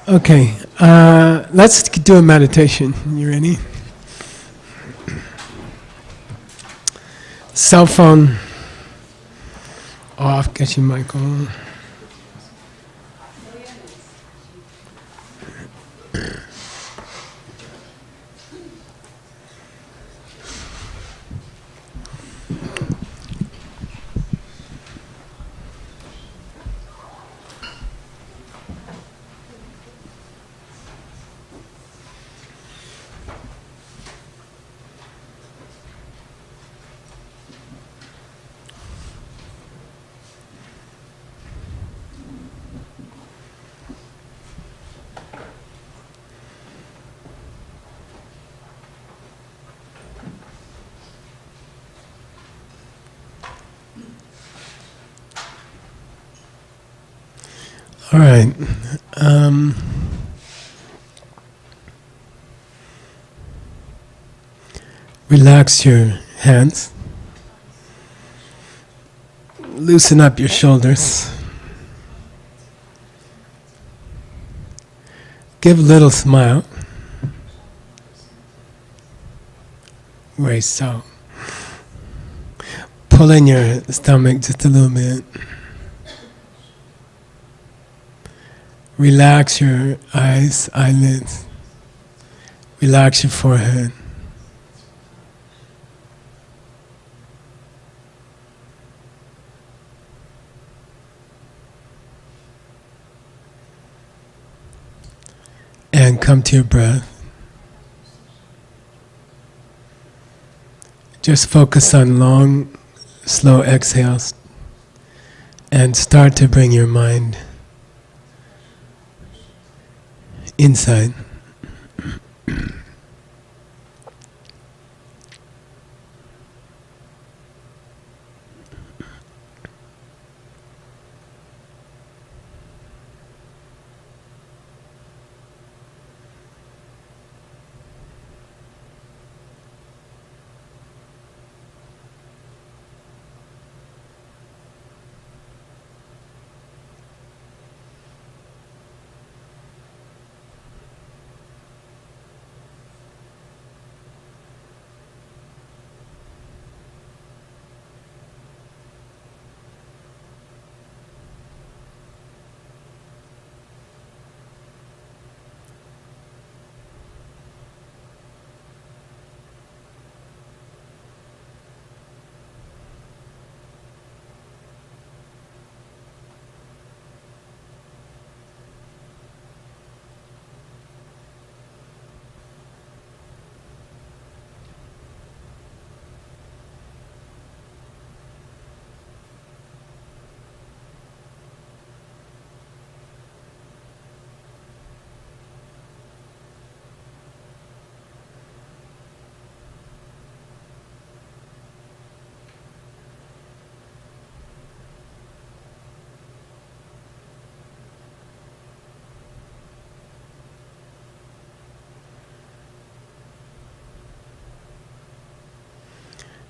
Okay, let's do a meditation. You ready? Cell phone off, Geshe Michael. All right. Relax your hands. Loosen up your shoulders. Give a little smile. Right, so. Pull in your stomach just a little bit. Relax your eyes, eyelids. Relax your forehead. And come to your breath. Just focus on long, slow exhales and start to bring your mind inside.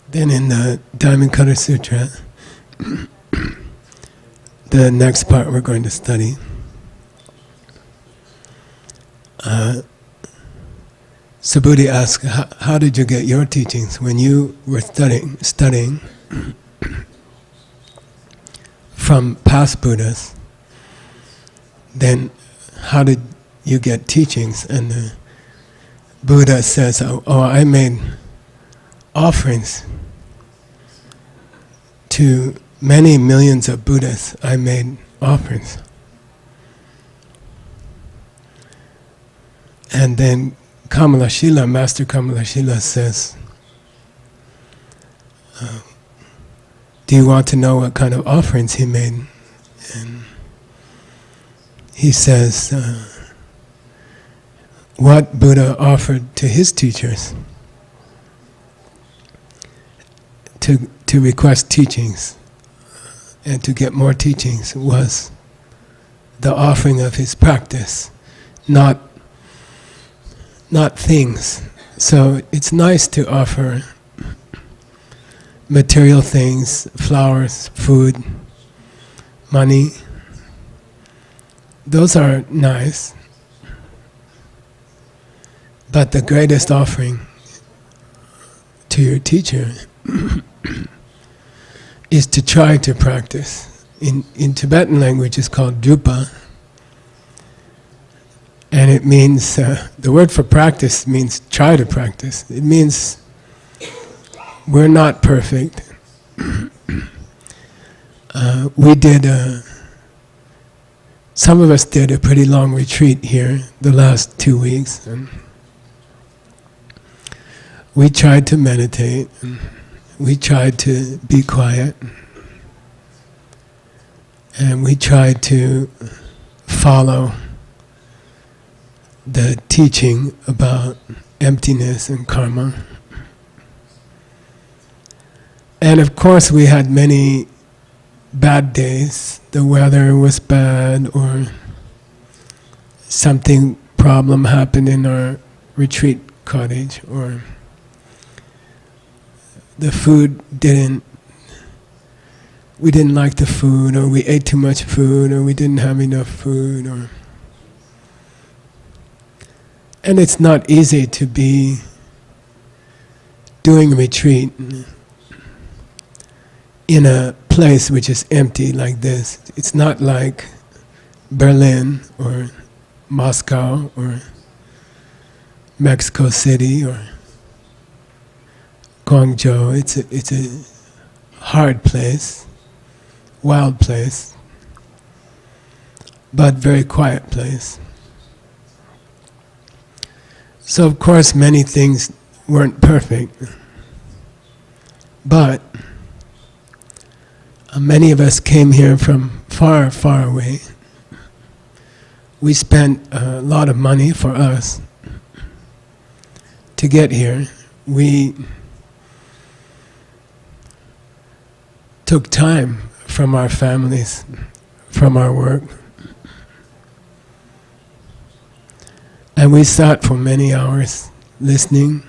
Then in the Diamond Cutter Sutra, the next part we're going to study, Subhuti asks, how did you get your teachings when you were studying from past Buddhas? Then how did you get teachings? And the Buddha says, oh, I made offerings to many millions of Buddhas. I made offerings. And then Kamalashila, Master Kamalashila says, do you want to know what kind of offerings he made? And he says, what Buddha offered to his teachers to request teachings and to get more teachings was the offering of his practice, not things. So it's nice to offer material things, flowers, food, money. Those are nice, But the greatest offering to your teacher is to try to practice. In Tibetan language it's called drupa, and it means, the word for practice means try to practice. It means we're not perfect. Some of us did a pretty long retreat here the last 2 weeks, and we tried to meditate, and we tried to be quiet, and we tried to follow the teaching about emptiness and karma. And of course we had many bad days. The weather was bad, or something problem happened in our retreat cottage, or the food we didn't like the food, or we ate too much food, or we didn't have enough food, and it's not easy to be doing retreat in a place which is empty like this. It's not like Berlin or Moscow or Mexico City or Guangzhou. It's a hard place, wild place, but very quiet place. So of course many things weren't perfect, but many of us came here from far, far away. We spent a lot of money for us to get here. We took time from our families, from our work, and we sat for many hours listening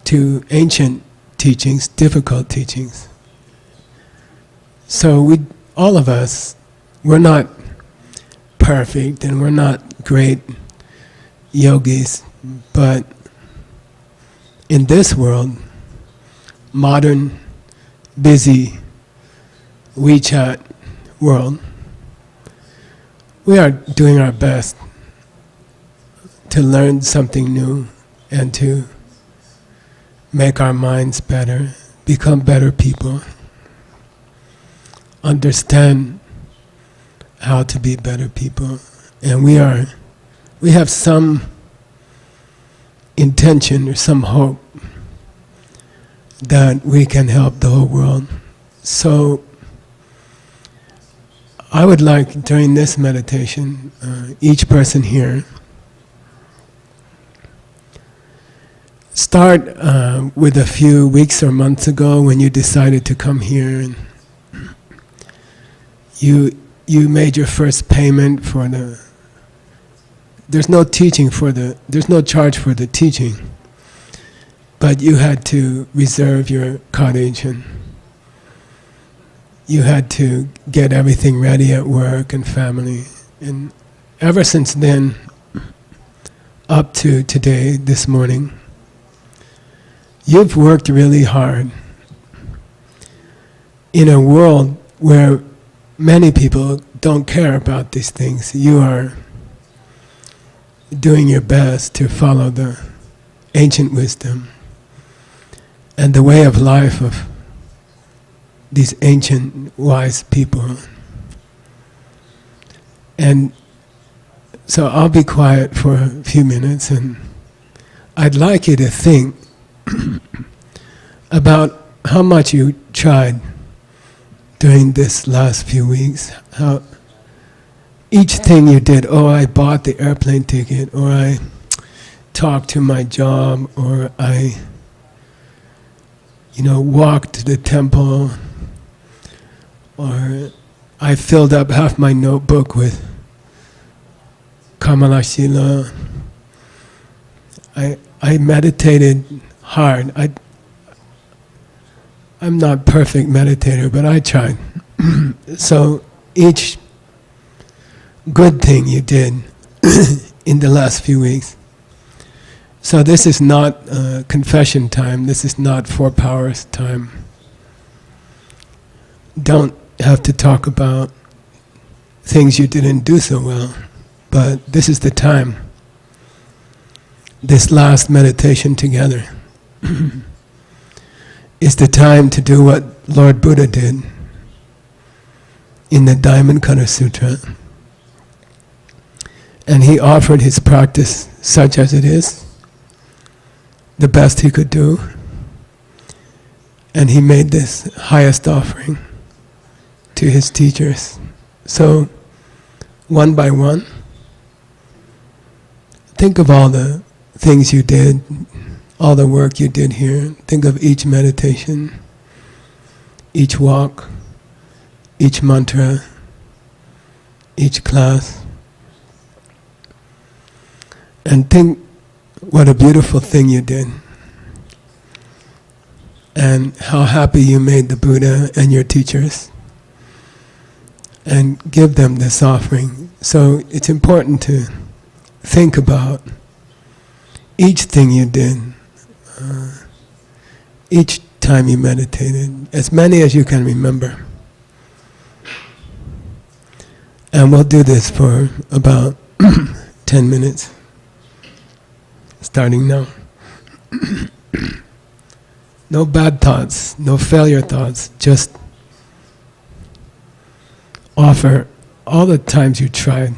to ancient teachings, difficult teachings. So all of us, we're not perfect and we're not great yogis, but in this world, modern, busy WeChat world, we are doing our best to learn something new and to make our minds better, become better people, understand how to be better people. And we have some intention or some hope that we can help the whole world. So I would like, during this meditation, each person here start with a few weeks or months ago when you decided to come here, and you made your first payment for there's no charge for the teaching, but you had to reserve your cottage and you had to get everything ready at work and family. And ever since then, up to today, this morning, you've worked really hard in a world where many people don't care about these things. You are doing your best to follow the ancient wisdom and the way of life of these ancient wise people. And so I'll be quiet for a few minutes, and I'd like you to think about how much you tried during this last few weeks. How each thing you did, I bought the airplane ticket, or I talked to my job, or I walked to the temple, or I filled up half my notebook with Kamalashila. I meditated hard. I'm not perfect meditator, but I tried. So each good thing you did in the last few weeks, So this is not confession time. This is not 4 powers time. Don't have to talk about things you didn't do so well, but this is the time. This last meditation together is the time to do what Lord Buddha did in the Diamond Cutter Sutra. And he offered his practice such as it is, the best he could do, and he made this highest offering to his teachers. So, one by one, think of all the things you did, all the work you did here. Think of each meditation, each walk, each mantra, each class. And think what a beautiful thing you did. And how happy you made the Buddha and your teachers. And give them this offering. So it's important to think about each thing you did, each time you meditated, as many as you can remember. And we'll do this for about 10 minutes, starting now. No bad thoughts, no failure thoughts, just offer all the times you tried.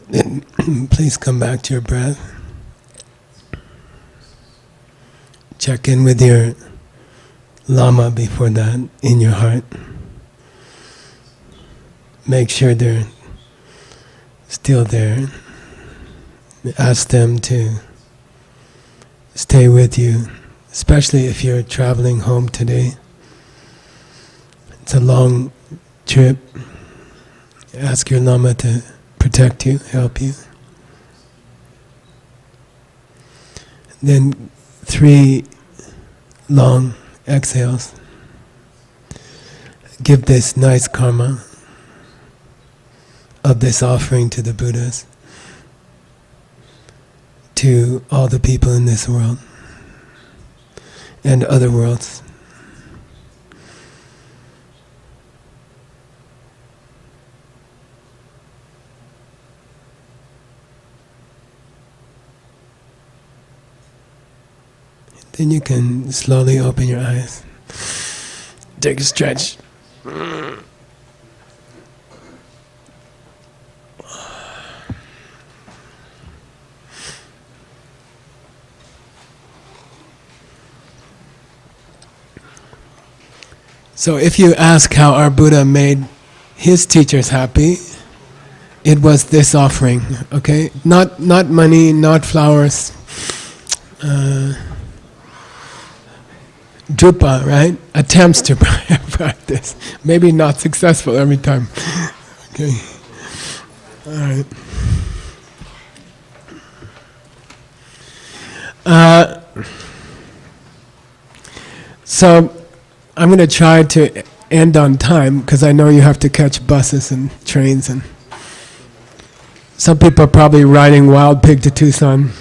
Then please come back to your breath. Check in with your Lama before that in your heart. Make sure they're still there. Ask them to stay with you, especially if you're traveling home today. It's a long trip. Ask your Lama to protect you, help you. Then 3 long exhales. Give this nice karma of this offering to the Buddhas, to all the people in this world and other worlds. Then you can slowly open your eyes. Take a stretch. So if you ask how our Buddha made his teachers happy, it was this offering, okay? Not money, not flowers. Drupa, right? Attempts to practice. Maybe not successful every time. Okay. All right. So I'm going to try to end on time because I know you have to catch buses and trains, and some people are probably riding Wild Pig to Tucson.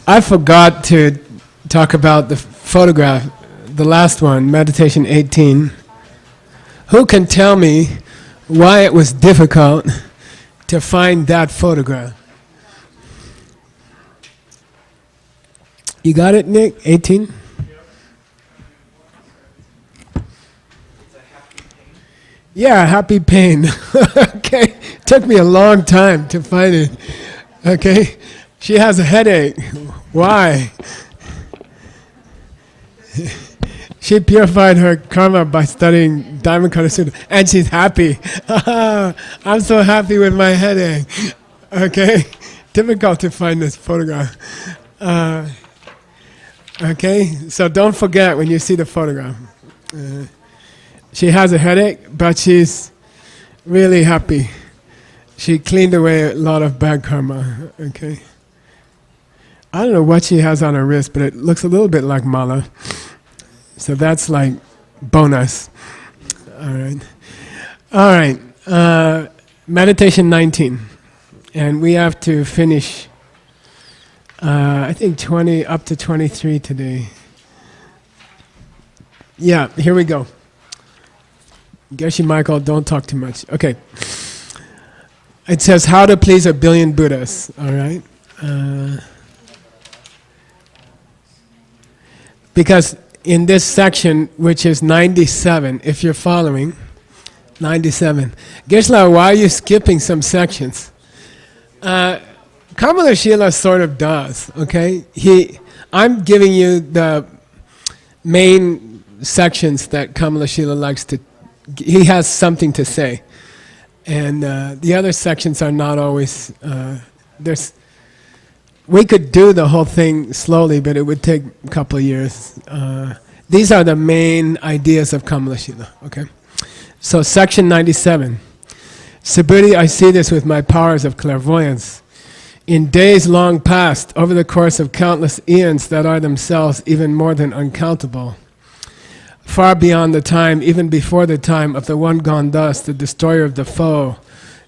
I forgot to talk about the photograph, the last one, Meditation 18. Who can tell me why it was difficult to find that photograph? You got it, Nick? 18? Yeah, happy pain. Okay, took me a long time to find it. Okay, she has a headache. Why? She purified her karma by studying Diamond Cutter Sutra, and she's happy. I'm so happy with my headache. Okay, difficult to find this photograph. Okay, so don't forget when you see the photograph. She has a headache, but she's really happy. She cleaned away a lot of bad karma. Okay. I don't know what she has on her wrist, but it looks a little bit like mala. So that's like bonus. All right. All right. Meditation 19. And we have to finish, I think 20, up to 23 today. Yeah, here we go. Geshe Michael, don't talk too much. Okay. It says, how to please a billion Buddhas. All right. Because in this section, which is 97, if you're following, 97. Geshe, why are you skipping some sections? Kamalashila sort of does, okay? I'm giving you the main sections that Kamalashila likes to, he has something to say. And the other sections are not always, we could do the whole thing slowly, but it would take a couple of years. These are the main ideas of Kamalashila, okay? So section 97. Subhuti, I see this with my powers of clairvoyance. In days long past, over the course of countless eons that are themselves even more than uncountable, far beyond the time, even before the time of the one gone thus, the destroyer of the foe,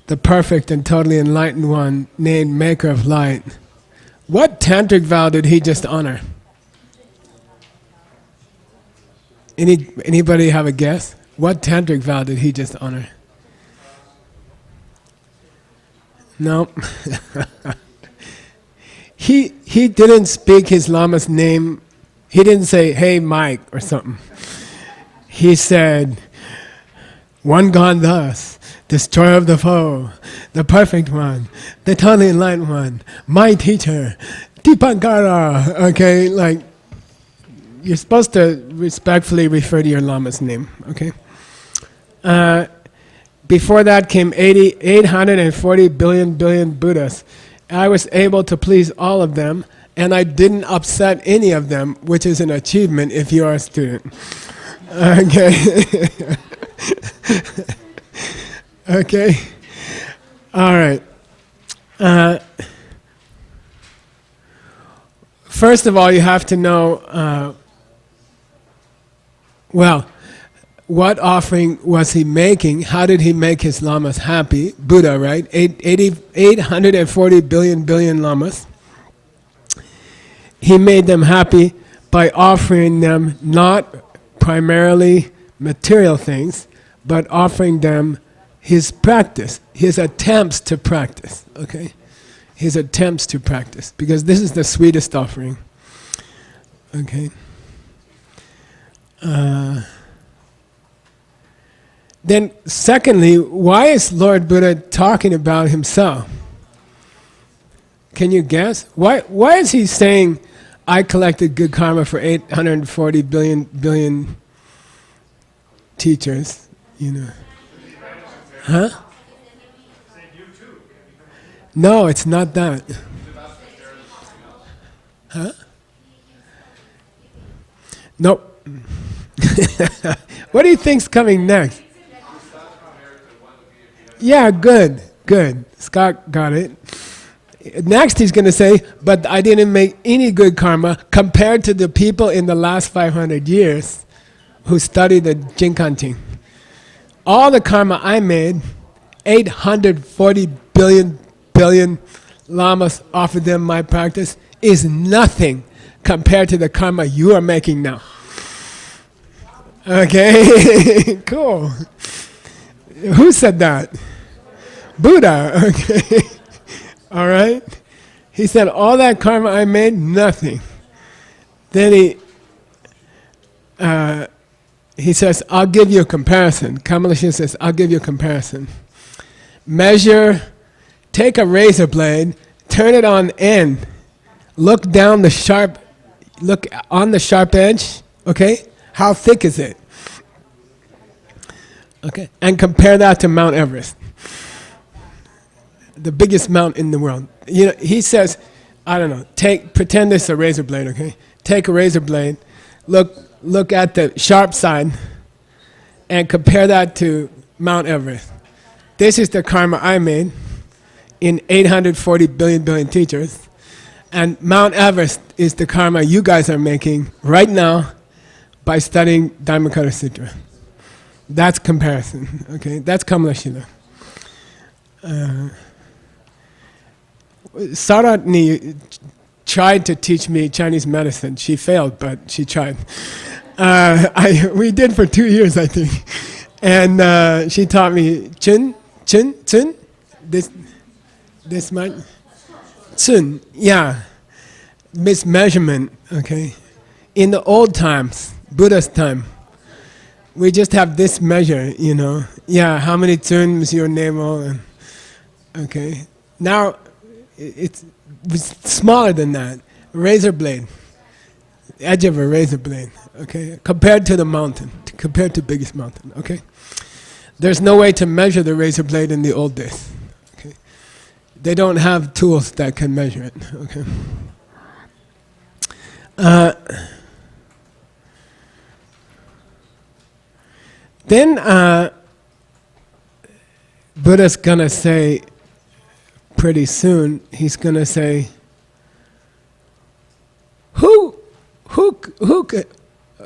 the perfect and totally enlightened one, named Maker of Light. What tantric vow did he just honor? Anybody have a guess? What tantric vow did he just honor? No. He didn't speak his Lama's name. He didn't say, hey Mike, or something. He said, one gone thus, destroyer of the foe, the perfect one, the totally enlightened one, my teacher, Dipankara. Okay, like you're supposed to respectfully refer to your Lama's name. Okay. Before that came 840 billion Buddhas. I was able to please all of them, and I didn't upset any of them, which is an achievement if you are a student. Okay. Okay. All right. First of all, you have to know, what offering was he making? How did he make his lamas happy? Buddha, right? 840 billion lamas. He made them happy by offering them not primarily material things, but offering them his practice, his attempts to practice, okay? His attempts to practice, because this is the sweetest offering, okay? Then secondly, why is Lord Buddha talking about himself? Can you guess? Why is he saying, I collected good karma for 840 billion teachers, you know? Huh? No, it's not that. Huh? Nope. What do you think's coming next? Yeah, good. Scott got it. Next he's going to say, but I didn't make any good karma compared to the people in the last 500 years who studied the Jinkanting. All the karma I made, 840 billion lamas offered them my practice, is nothing compared to the karma you are making now. Okay, cool. Who said that? Buddha, okay. All right? He said, all that karma I made, nothing. Then he says, I'll give you a comparison. Kamalashila says, I'll give you a comparison. Measure, take a razor blade, turn it on end, look on the sharp edge, okay? How thick is it? Okay, and compare that to Mount Everest, the biggest mountain in the world. You know, he says, I don't know, pretend this is a razor blade, okay? Take a razor blade, look at the sharp side, and compare that to Mount Everest. This is the karma I made in 840 billion teachers, and Mount Everest is the karma you guys are making right now by studying Diamond Cutter Sutra. That's comparison, okay? That's Kamalashila. Saratni tried to teach me Chinese medicine. She failed, but she tried. We did for 2 years, I think. And she taught me chun, this much. Chun, yeah. Mismeasurement, okay? In the old times, Buddha's time, we just have this measure, you know. Yeah, how many tuns your navel, okay. Now, it's smaller than that. Razor blade, edge of a razor blade, okay. Compared to the mountain, compared to biggest mountain, okay. There's no way to measure the razor blade in the old days, okay. They don't have tools that can measure it, okay. Then Buddha's gonna say pretty soon, he's gonna say, who could,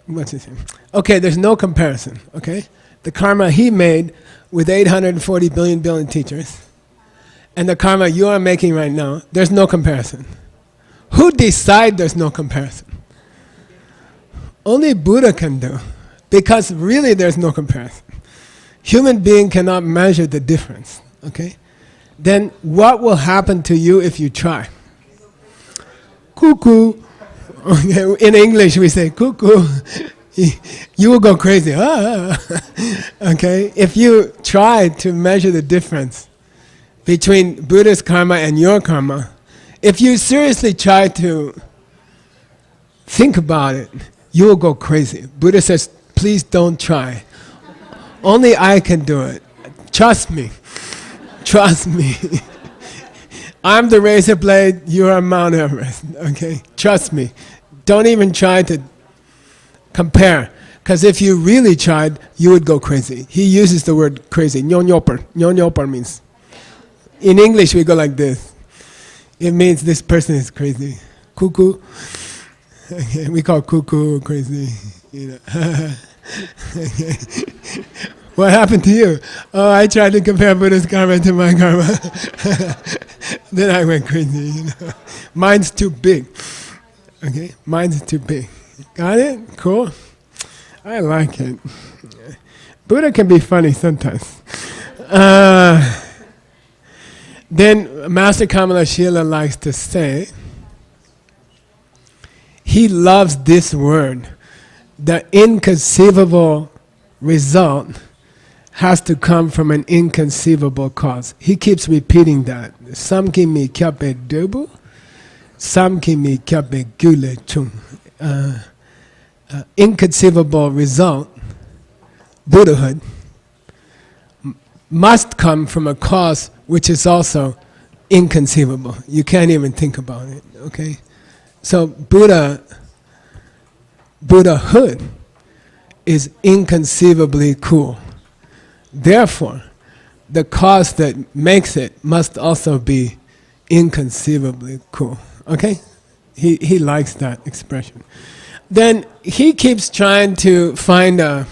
what's his name? Okay, there's no comparison, okay? The karma he made with 840 billion teachers and the karma you are making right now, there's no comparison. Who decide there's no comparison? Only Buddha can do. Because really there's no comparison. Human being cannot measure the difference, okay? Then what will happen to you if you try? Cuckoo. Okay, in English we say cuckoo. You will go crazy. Okay? If you try to measure the difference between Buddha's karma and your karma, if you seriously try to think about it, you will go crazy. Buddha says, please don't try. Only I can do it. Trust me. Trust me. I'm the razor blade, you are Mount Everest. Okay? Trust me. Don't even try to compare. Because if you really tried, you would go crazy. He uses the word crazy. Nyonyoper. Nyonyoper means. In English, we go like this. It means this person is crazy. Cuckoo. Okay, we call cuckoo crazy. You know. What happened to you? Oh, I tried to compare Buddha's karma to my karma. Then I went crazy. You know. Mine's too big. Okay, mine's too big. Got it? Cool. I like it. Buddha can be funny sometimes. Then Master Kamalashila likes to say, he loves this word. The inconceivable result has to come from an inconceivable cause. He keeps repeating that. Samkimi kyape dubu, samkimi kyape gule chung. Inconceivable result, Buddhahood, must come from a cause which is also inconceivable. You can't even think about it, okay? So Buddhahood is inconceivably cool. Therefore, the cause that makes it must also be inconceivably cool, okay? He likes that expression. Then he keeps trying to find a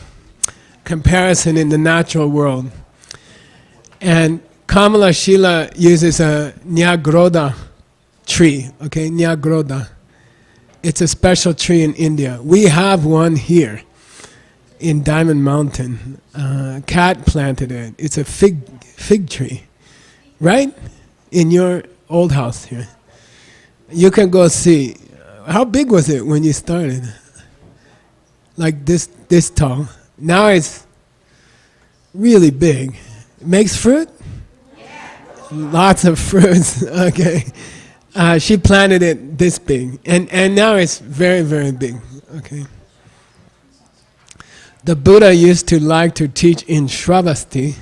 comparison in the natural world. And Kamalashila uses a Nyagroda tree, okay, Nyagroda. It's a special tree in India. We have one here in Diamond Mountain. Cat planted it. It's a fig tree, right? In your old house here. You can go see. How big was it when you started? Like this tall. Now it's really big. It makes fruit? Yeah. Lots of fruits. Okay. She planted it this big. And now it's very, very big. Okay. The Buddha used to like to teach in Shravasti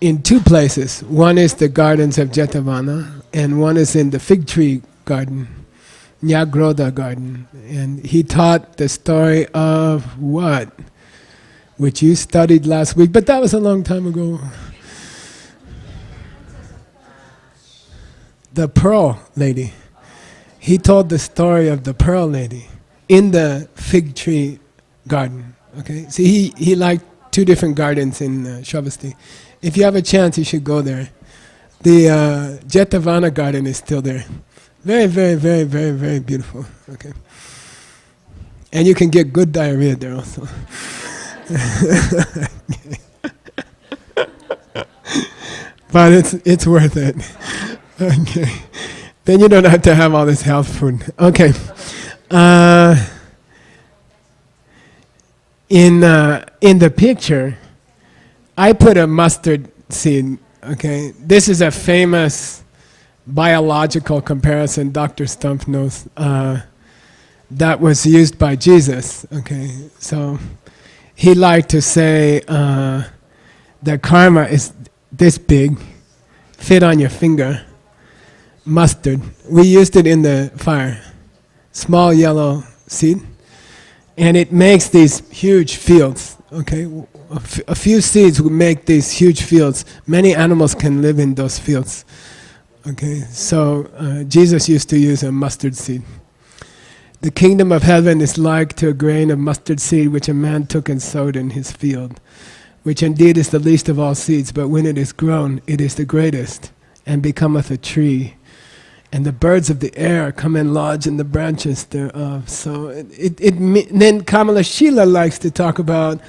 in two places. One is the gardens of Jetavana, and one is in the fig tree garden, Nyagroda garden. And he taught the story of what? Which you studied last week, but that was a long time ago. The Pearl Lady. He told the story of the Pearl Lady in the fig tree garden. Okay, see, he liked two different gardens in Shravasti. If you have a chance, you should go there. The Jetavana garden is still there. Very, very, very, very, very beautiful. Okay, and you can get good diarrhea there also. But it's worth it. Okay, then you don't have to have all this health food. Okay. In the picture, I put a mustard seed. Okay, this is a famous biological comparison. Dr. Stump knows that was used by Jesus. Okay, so he liked to say that karma is this big, fit on your finger. Mustard. We used it in the fire. Small yellow seed. And it makes these huge fields, okay? A few seeds will make these huge fields. Many animals can live in those fields, okay? So Jesus used to use a mustard seed. The kingdom of heaven is like to a grain of mustard seed which a man took and sowed in his field, which indeed is the least of all seeds, but when it is grown, it is the greatest, and becometh a tree. And the birds of the air come and lodge in the branches thereof. So then Kamalashila likes to talk about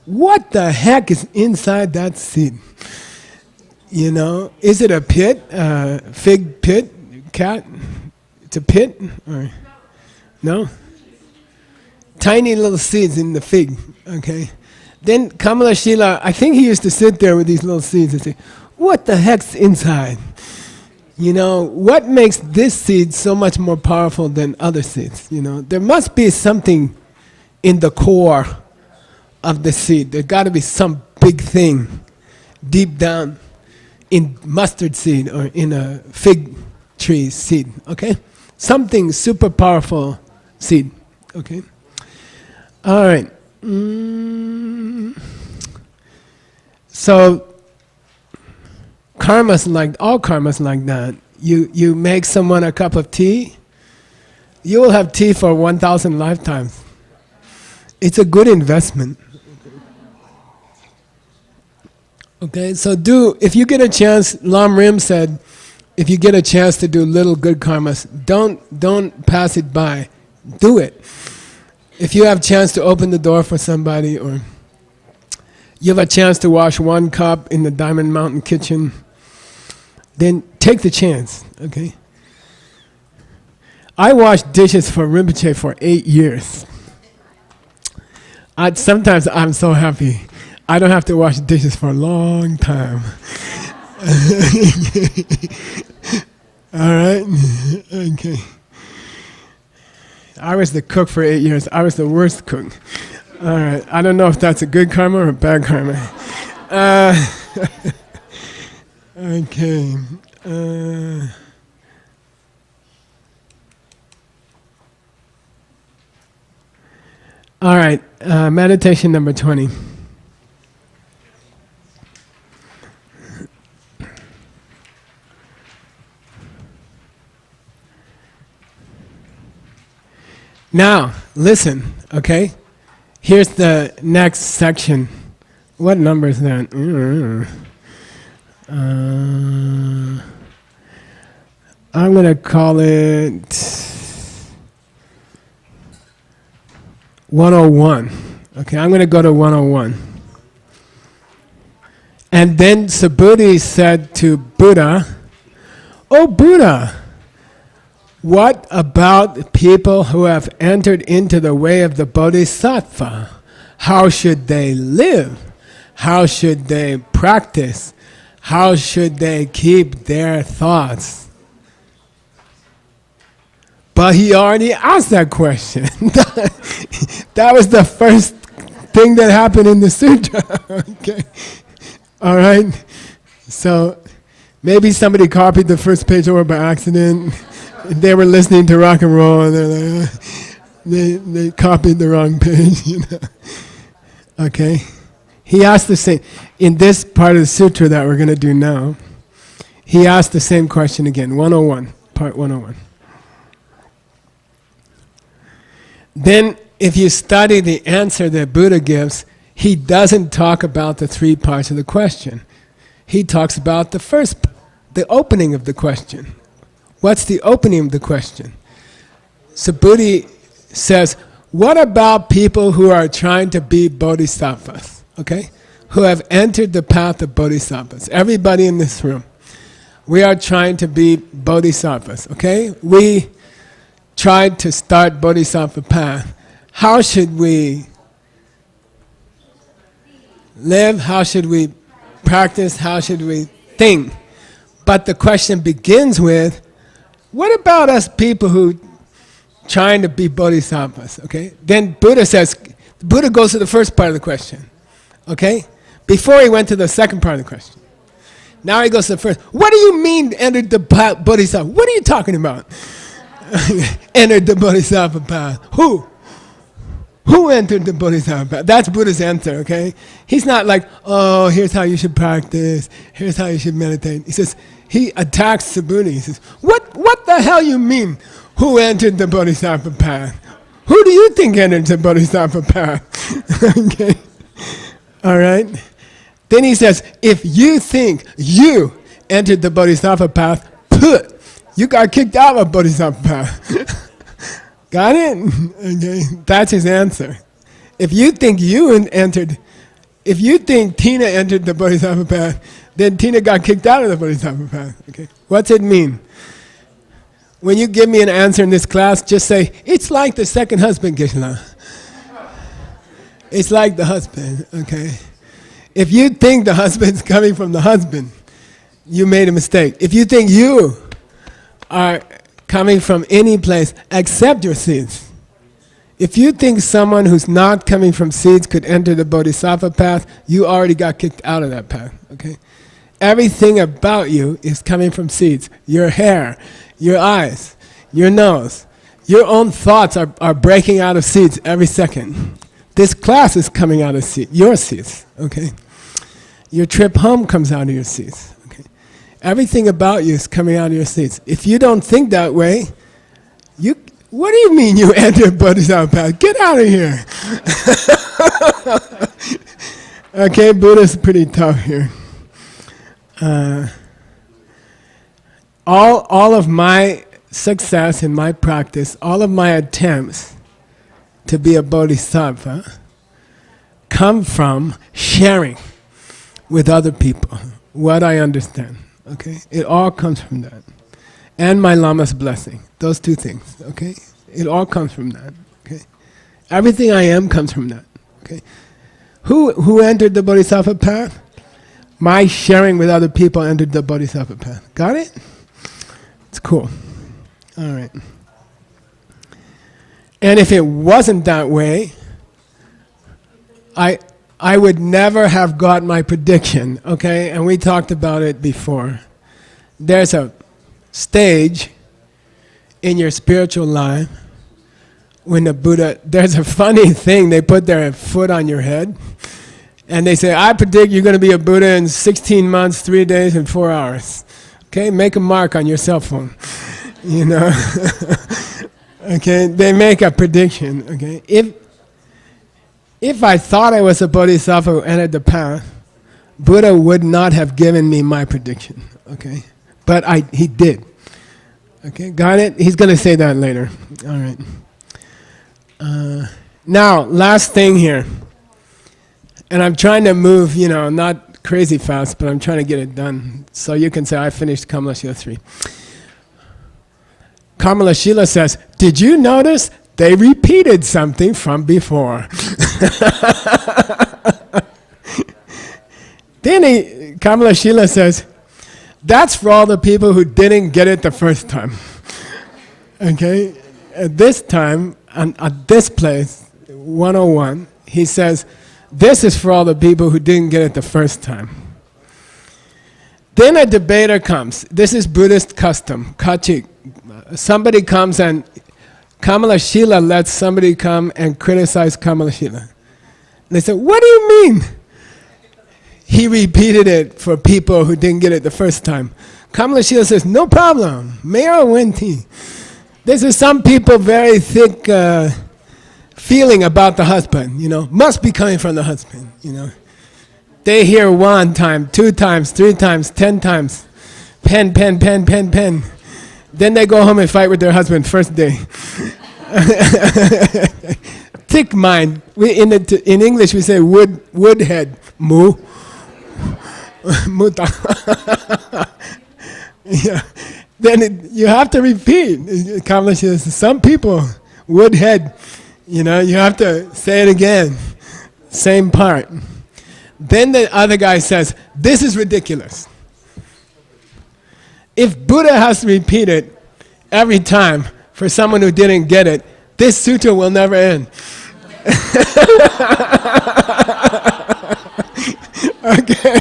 what the heck is inside that seed. You know, is it a pit, fig pit, cat? It's a pit, or no? tiny little seeds in the fig, okay? Then Kamalashila, I think he used to sit there with these little seeds and say, what the heck's inside? You know, what makes this seed so much more powerful than other seeds? You know, there must be something in the core of the seed. There's got to be some big thing deep down in mustard seed or in a fig tree seed, okay? Something super powerful seed, okay? All right. So, karma's like, all karma's like that. You make someone a cup of tea, you will have tea for 1,000 lifetimes. It's a good investment. Okay, so if you get a chance, Lam Rim said, if you get a chance to do little good karmas, don't pass it by. Do it. If you have a chance to open the door for somebody, or you have a chance to wash one cup in the Diamond Mountain kitchen, then take the chance, okay? I washed dishes for Rinpoche for 8 years. Sometimes I'm so happy. I don't have to wash dishes for a long time. All right? Okay. I was the cook for 8 years. I was the worst cook. All right. I don't know if that's a good karma or a bad karma. Okay. All right. Meditation number 20. Now, listen, okay? Here's the next section. What number is that? I'm going to call it 101. Okay, I'm going to go to 101. And then Subhuti said to Buddha, "Oh Buddha, what about people who have entered into the way of the bodhisattva? How should they live? How should they practice? How should they keep their thoughts?" But he already asked that question. That was the first thing that happened in the sutra. Okay. All right. So maybe somebody copied the first page over by accident. They were listening to rock and roll, and they're like, they copied the wrong page. You know. Okay. He asked the same in this part of the sutra that we're going to do now. He asked the same question again. 101, part 101. Then, if you study the answer that Buddha gives, he doesn't talk about the 3 parts of the question. He talks about the opening of the question. What's the opening of the question? Subhuti says, what about people who are trying to be bodhisattvas, okay? Who have entered the path of bodhisattvas. Everybody in this room. We are trying to be bodhisattvas, okay? We tried to start bodhisattva path. How should we live? How should we practice? How should we think? But the question begins with, what about us people who trying to be bodhisattvas, okay? Then Buddha goes to the first part of the question, okay? Before he went to the second part of the question. Now he goes to the first. What do you mean entered the bodhisattva? What are you talking about? Entered the bodhisattva path. Who? Who entered the bodhisattva path? That's Buddha's answer, okay? He's not like, oh, here's how you should practice. Here's how you should meditate. He says, he attacks Subhuti. He says, what the hell you mean? Who entered the bodhisattva path? Who do you think entered the bodhisattva path? Okay. All right. Then he says, if you think you entered the bodhisattva path, you got kicked out of bodhisattva path. Got it? Okay. That's his answer. If you think if you think Tina entered the bodhisattva path, then Tina got kicked out of the bodhisattva path. Okay. What's it mean? When you give me an answer in this class, just say, it's like the second husband, Geshe. It's like the husband, okay? If you think the husband's coming from the husband, you made a mistake. If you think you are coming from any place, accept your seeds. If you think someone who's not coming from seeds could enter the bodhisattva path, you already got kicked out of that path, okay? Everything about you is coming from seeds. Your hair, your eyes, your nose, your own thoughts are breaking out of seeds every second. This class is coming out of your seeds, okay? Your trip home comes out of your seeds, okay? Everything about you is coming out of your seeds. If you don't think that way, what do you mean you enter bodhisattva path? Get out of here. Okay, Buddha's pretty tough here. All of my success in my practice, all of my attempts to be a bodhisattva come from sharing with other people what I understand, okay? It all comes from that. And my Lama's blessing, those two things, okay? It all comes from that, okay? Everything I am comes from that, okay? Who entered the bodhisattva path? My sharing with other people entered the bodhisattva path. Got it? It's cool. All right. And if it wasn't that way, I would never have got my prediction, okay? And we talked about it before. There's a stage in your spiritual life when the Buddha, there's a funny thing, they put their foot on your head and they say, I predict you're going to be a Buddha in 16 months, 3 days, and 4 hours. Okay, make a mark on your cell phone, you know. Okay, they make a prediction, okay. If I thought I was a bodhisattva who entered the path, Buddha would not have given me my prediction, okay. But he did. Okay, got it? He's going to say that later. All right. Now, last thing here. And I'm trying to move, you know, not crazy fast, but I'm trying to get it done. So you can say, I finished Kamalashila 3. Kamalashila says, did you notice they repeated something from before? Then Kamalashila says, that's for all the people who didn't get it the first time. Okay? At this time, at this place, 101, he says, this is for all the people who didn't get it the first time. Then a debater comes. This is Buddhist custom, kachik. Somebody comes and Kamalashila lets somebody come and criticize Kamalashila. They say, what do you mean? He repeated it for people who didn't get it the first time. Kamalashila says, no problem. Mayor Wenti. This is some people very thick feeling about the husband, you know, must be coming from the husband, you know. They hear 1 time, 2 times, 3 times, 10 times, pen. Then they go home and fight with their husband first day. Thick mind. In English we say wood head, mu. Muta. Yeah. Then you have to repeat. Kamalashila says, some people, wood head. You know, you have to say it again. Same part. Then the other guy says, this is ridiculous. If Buddha has to repeat it every time for someone who didn't get it, this sutra will never end. Okay?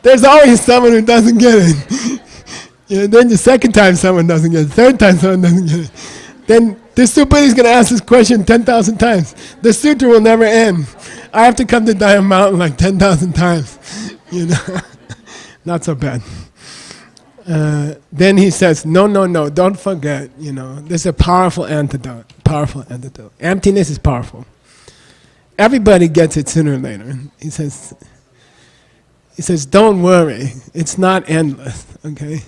There's always someone who doesn't get it. You know, then the second time someone doesn't get it, third time someone doesn't get it. Then this Buddha is going to ask this question 10,000 times. The sutra will never end. I have to come to Diamond Mountain like 10,000 times. You know, not so bad. Then he says, no, don't forget, you know, this is a powerful antidote. Emptiness is powerful. Everybody gets it sooner or later. He says, don't worry, it's not endless, okay?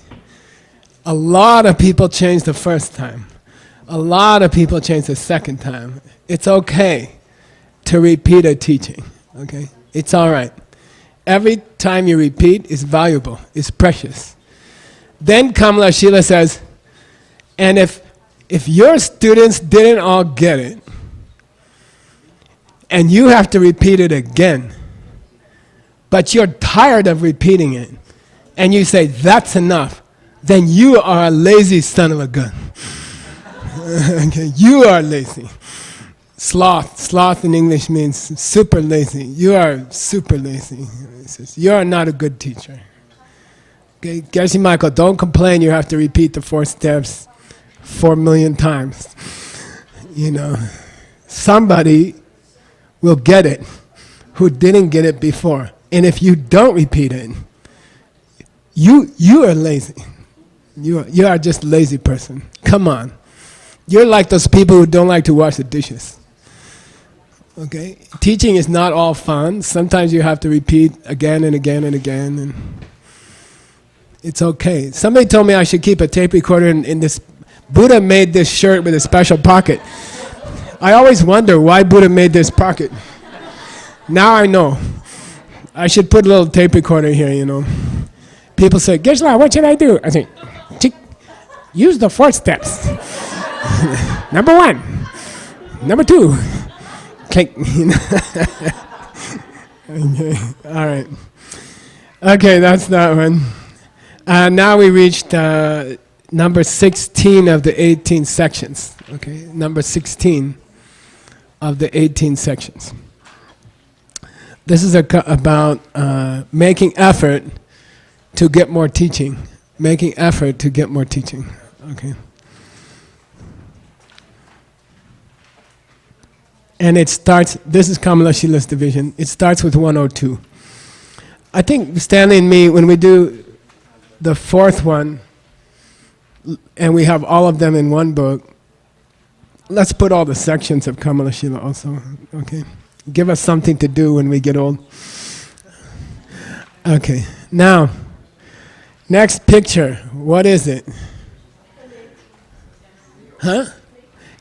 A lot of people change the first time. A lot of people change the second time. It's okay to repeat a teaching, okay? It's all right. Every time you repeat is valuable, it's precious. Then Kamalashila says, and if your students didn't all get it, and you have to repeat it again, but you're tired of repeating it, and you say, that's enough, then you are a lazy son of a gun. Okay, you are lazy. Sloth in English means super lazy. You are super lazy. It says, you are not a good teacher. Okay, Geshe Michael, don't complain you have to repeat the 4 steps 4 million times. You know, somebody will get it who didn't get it before. And if you don't repeat it, you are lazy. You are just a lazy person. Come on. You're like those people who don't like to wash the dishes. Okay? Teaching is not all fun. Sometimes you have to repeat again and again and again, and it's okay. Somebody told me I should keep a tape recorder in this. Buddha made this shirt with a special pocket. I always wonder why Buddha made this pocket. Now I know. I should put a little tape recorder here, you know. People say, Geshe, what should I do? I say, use the 4 steps. Number 1. Number 2. Click. Okay, all right. Okay, that's that one. Now we reached number 16 of the 18 sections. Okay, number 16 of the 18 sections. This is about making effort to get more teaching. Making effort to get more teaching. Okay. And it starts, this is Kamalashila's division, it starts with 102. I think Stanley and me, when we do the 4th one, and we have all of them in one book, let's put all the sections of Kamalashila also, okay? Give us something to do when we get old. Okay, now, next picture, what is it? Huh?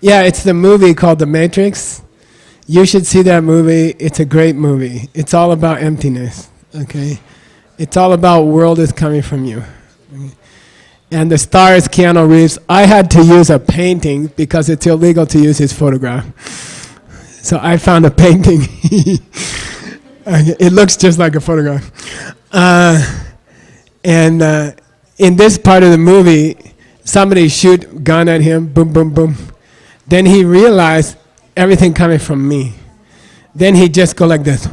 Yeah, it's the movie called The Matrix. You should see that movie. It's a great movie. It's all about emptiness, okay? It's all about world is coming from you. Okay? And the star is Keanu Reeves. I had to use a painting because it's illegal to use his photograph. So I found a painting. It looks just like a photograph. And in this part of the movie, somebody shoot a gun at him, boom, boom, boom. Then he realized everything coming from me. Then he just go like this.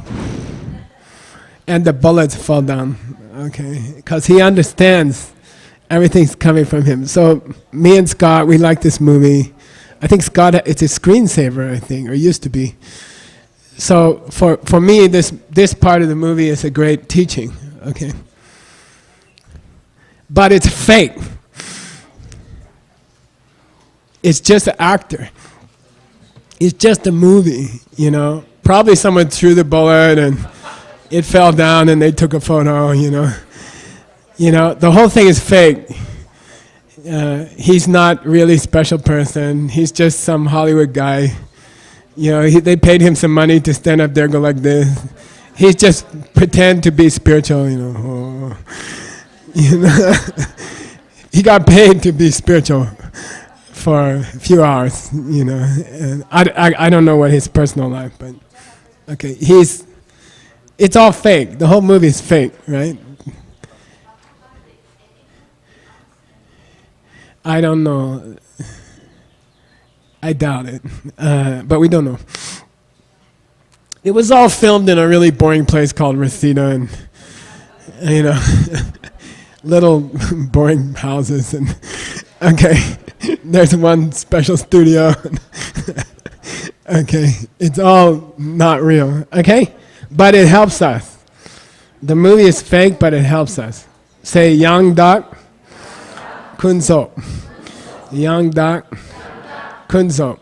And the bullets fall down, okay? Because he understands everything's coming from him. So me and Scott, we like this movie. I think Scott, it's a screensaver, I think, or used to be. So for me, this part of the movie is a great teaching, okay? But it's fake. It's just an actor. It's just a movie, you know. Probably someone threw the bullet and it fell down and they took a photo, you know. You know, the whole thing is fake. He's not really a special person. He's just some Hollywood guy. You know, they paid him some money to stand up there and go like this. He's just pretend to be spiritual, you know. Oh. You know, he got paid to be spiritual for a few hours, you know. And I don't know what his personal life, but okay, it's all fake. The whole movie is fake, right? I don't know. I doubt it, but we don't know. It was all filmed in a really boring place called Reseda, and you know, little boring houses, and okay, there's one special studio. Okay, it's all not real. Okay, but it helps us. The movie is fake, but it helps us. Say, Yang Dak Kunso. Yang Dak Kunso.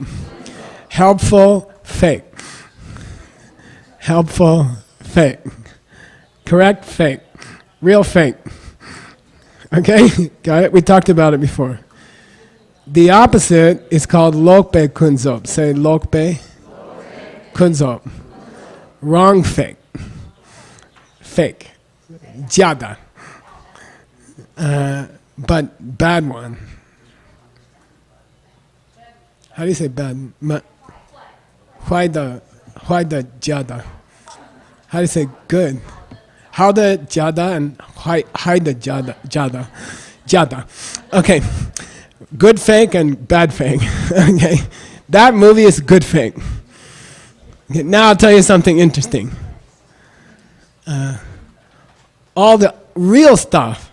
Helpful, fake. Helpful, fake. Correct, fake. Real, fake. Okay, got it? We talked about it before. The opposite is called Lokpe Kunzop. Say Lokpe Kunzop. Wrong, fake. Fake. Jada. But bad one. How do you say bad? Why the jada? How do you say good? How the jada and why the jada? Jada. Okay. Good fake and bad fake. Okay. That movie is good fake. Okay, now I'll tell you something interesting. All the real stuff,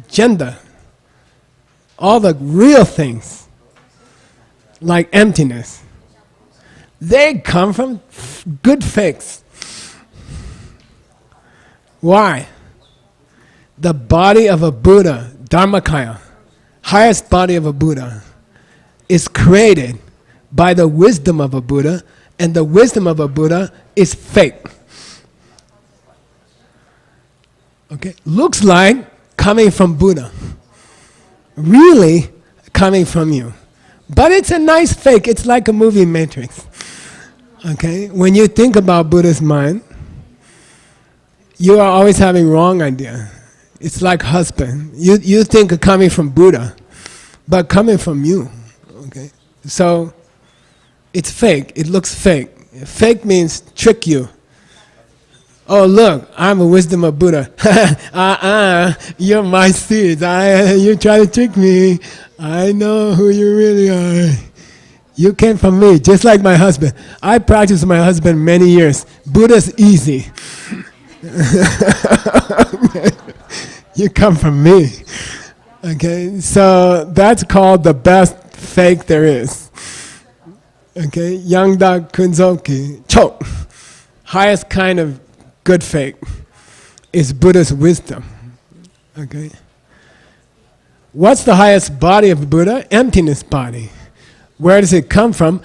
gender, all the real things, like emptiness, they come from good fakes. Why? The body of a Buddha, Dharmakaya, highest body of a Buddha, is created by the wisdom of a Buddha, and the wisdom of a Buddha is fake. Okay? Looks like coming from Buddha. Really coming from you. But it's a nice fake. It's like a movie Matrix. Okay? When you think about Buddha's mind, you are always having wrong idea. It's like husband. You think of coming from Buddha, but coming from you. Okay? So it's fake. It looks fake. Fake means trick you. Oh look, I'm a wisdom of Buddha. You're my seeds. You try to trick me. I know who you really are. You came from me, just like my husband. I practiced with my husband many years. Buddha's easy. You come from me. Okay, so that's called the best fake there is. Okay, Yangda Kunzoki, Cho, highest kind of good fake is Buddha's wisdom. Okay, what's the highest body of Buddha? Emptiness body. Where does it come from?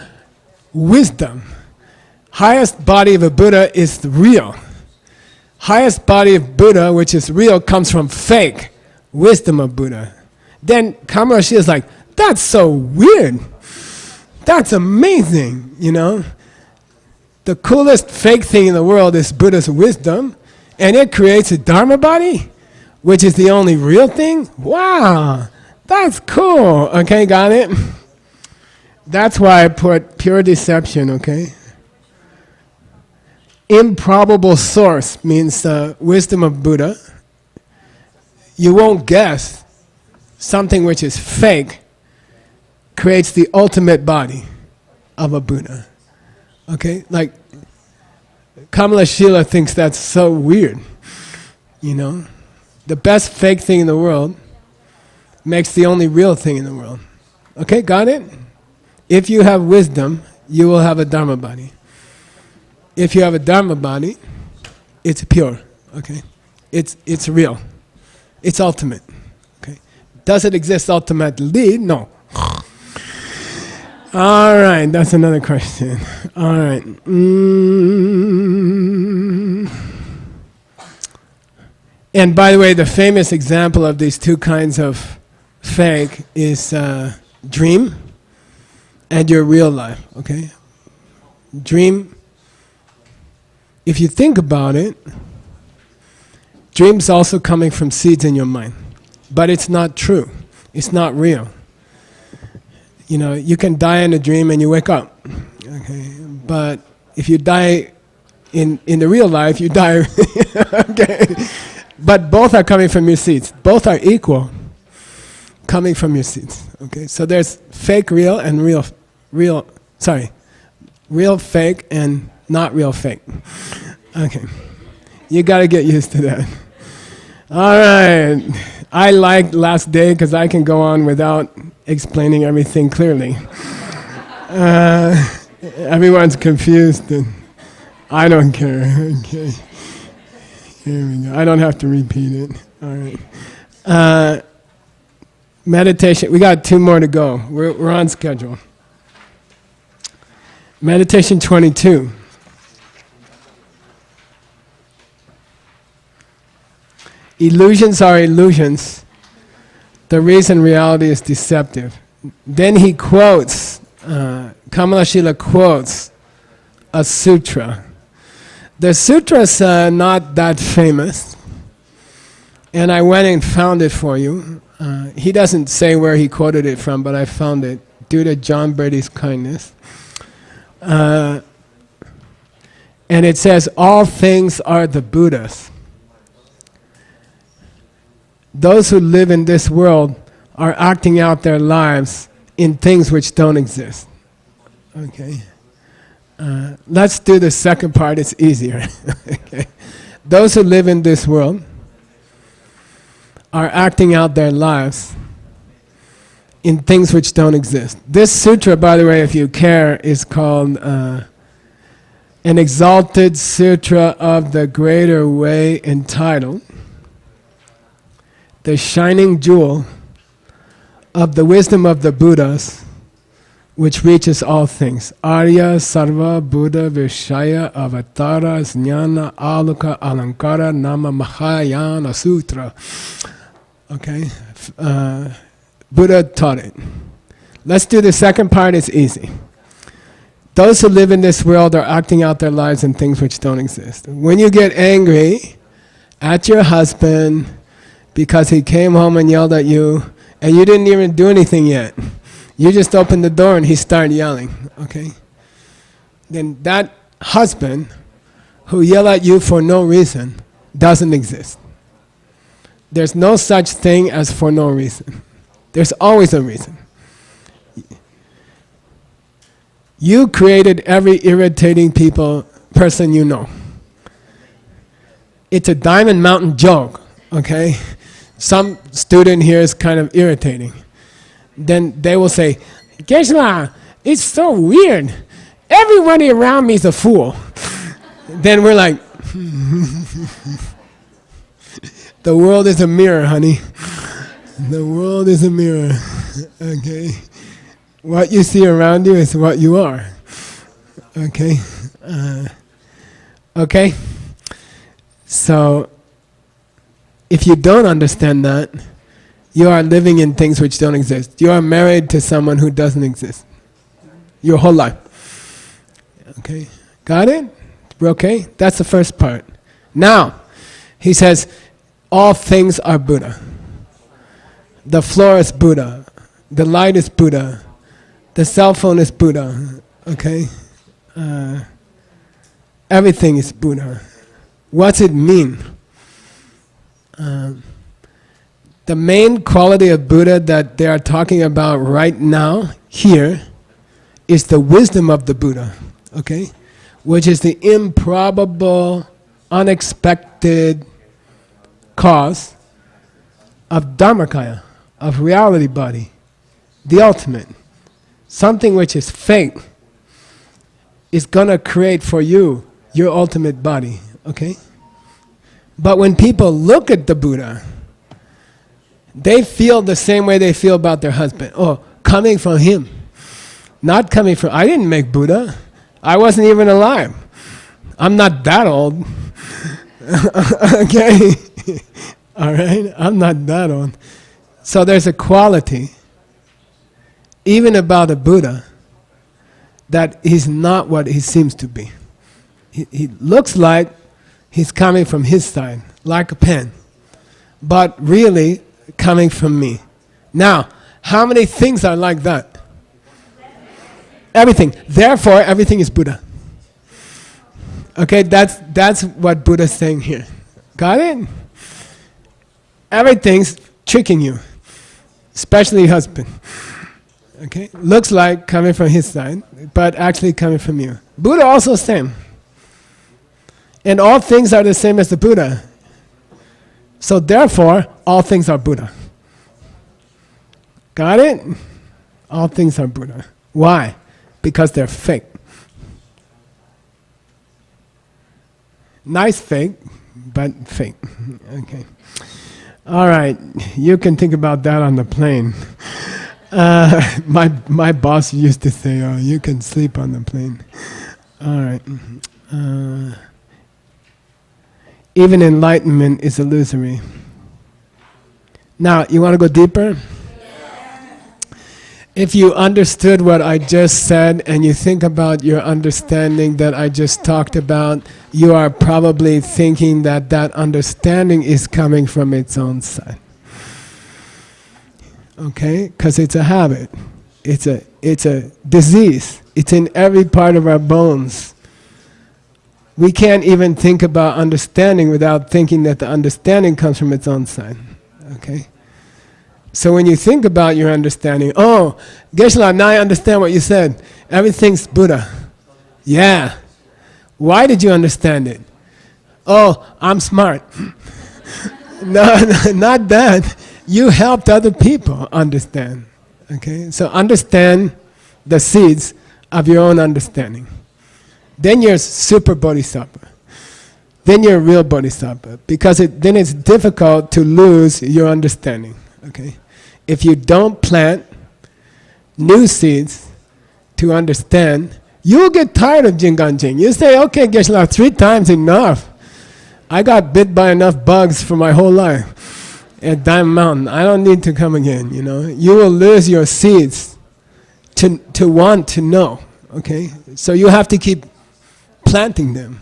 Wisdom. Highest body of a Buddha is real. Highest body of Buddha, which is real, comes from fake wisdom of Buddha. Then Kamalashila is like, that's so weird. That's amazing, you know. The coolest fake thing in the world is Buddha's wisdom, and it creates a Dharma body, which is the only real thing. Wow, that's cool. Okay, got it? That's why I put pure deception, okay? Improbable source means the wisdom of Buddha. You won't guess something which is fake creates the ultimate body of a Buddha. Okay? Like, Kamalashila thinks that's so weird. You know? The best fake thing in the world makes the only real thing in the world. Okay, got it? If you have wisdom, you will have a Dharma body. If you have a Dharma body, it's pure. Okay? It's real. It's ultimate. Okay? Does it exist ultimately? No. All right, that's another question. All right. And by the way, the famous example of these two kinds of fake is dream and your real life. Okay? Dream, if you think about it, dream's also coming from seeds in your mind. But it's not true. It's not real. You know, you can die in a dream and you wake up. Okay, but if you die in the real life, you die. Okay, but both are coming from your seeds. Both are equal, coming from your seeds. Okay, so there's fake real and real fake and not real fake. Okay, you got to get used to that. All right, I liked last day because I can go on without explaining everything clearly. Everyone's confused and I don't care. Okay. Here we go. I don't have to repeat it. All right. Meditation. We got 2 more to go. We're on schedule. Meditation 22. Illusions are illusions. The reason reality is deceptive. Then he quotes, Kamalashila quotes a sutra. The sutra's not that famous, and I went and found it for you. He doesn't say where he quoted it from, but I found it due to John Brady's kindness. And it says, all things are the Buddhas. Those who live in this world are acting out their lives in things which don't exist. Okay. Let's do the second part, it's easier. Okay. Those who live in this world are acting out their lives in things which don't exist. This sutra, by the way, if you care, is called an exalted sutra of the greater way, entitled The Shining Jewel of the Wisdom of the Buddhas, which reaches all things. Arya Sarva Buddha Vishaya Avatara Jnana Aluka Alankara Nama Mahayana Sutra. Okay? Buddha taught it. Let's do the second part, it's easy. Those who live in this world are acting out their lives in things which don't exist. When you get angry at your husband because he came home and yelled at you, and you didn't even do anything yet, you just opened the door and he started yelling, okay? Then that husband who yelled at you for no reason doesn't exist. There's no such thing as for no reason. There's always a reason. You created every irritating person you know. It's a Diamond Mountain joke, okay? Some student here is kind of irritating. Then they will say, Geshe, it's so weird. Everybody around me is a fool. Then we're like, the world is a mirror, honey. The world is a mirror. Okay? What you see around you is what you are. Okay? Okay? So, if you don't understand that, you are living in things which don't exist. You are married to someone who doesn't exist. Your whole life. Okay? Got it? Okay? That's the first part. Now, he says, all things are Buddha. The floor is Buddha. The light is Buddha. The cell phone is Buddha. Okay? Everything is Buddha. What's it mean? The main quality of Buddha that they are talking about right now, here, is the wisdom of the Buddha. Okay? Which is the improbable, unexpected cause of Dharmakaya, of reality body, the ultimate. Something which is fake is going to create for you your ultimate body, okay? But when people look at the Buddha, they feel the same way they feel about their husband. Oh, coming from him. Not coming from, I didn't make Buddha. I wasn't even alive. I'm not that old. Okay? All right? I'm not that old. So there's a quality, even about a Buddha, that he's not what he seems to be. He looks like he's coming from his side, like a pen, but really coming from me. Now, how many things are like that? Everything. Therefore, everything is Buddha. Okay, that's what Buddha's saying here. Got it? Everything's tricking you, especially husband. Okay, looks like coming from his side, but actually coming from you. Buddha also same. And all things are the same as the Buddha. So therefore, all things are Buddha. Got it? All things are Buddha. Why? Because they're fake. Nice fake, but fake. Okay. All right, you can think about that on the plane. My boss used to say, "Oh, you can sleep on the plane." All right. Even enlightenment is illusory. Now, you want to go deeper? If you understood what I just said and you think about your understanding that I just talked about, you are probably thinking that that understanding is coming from its own side. Okay? Because it's a habit. It's a disease. It's in every part of our bones. we can't even think about understanding without thinking that the understanding comes from its own side. Okay? So when you think about your understanding, oh, Geshe, now I understand what you said. Everything's Buddha. Yeah. Why did you understand it? Oh, I'm smart. No, not that. You helped other people understand. Okay? So understand the seeds of your own understanding. Then you're super bodhisattva. Then you're a real bodhisattva. Because then it's difficult to lose your understanding. Okay? If you don't plant new seeds to understand, you'll get tired of Jinganjing. You say, okay, Geshe, 3 times enough. I got bit by enough bugs for my whole life at Diamond Mountain. I don't need to come again, you know. You will lose your seeds to want to know, okay? So you have to keep planting them.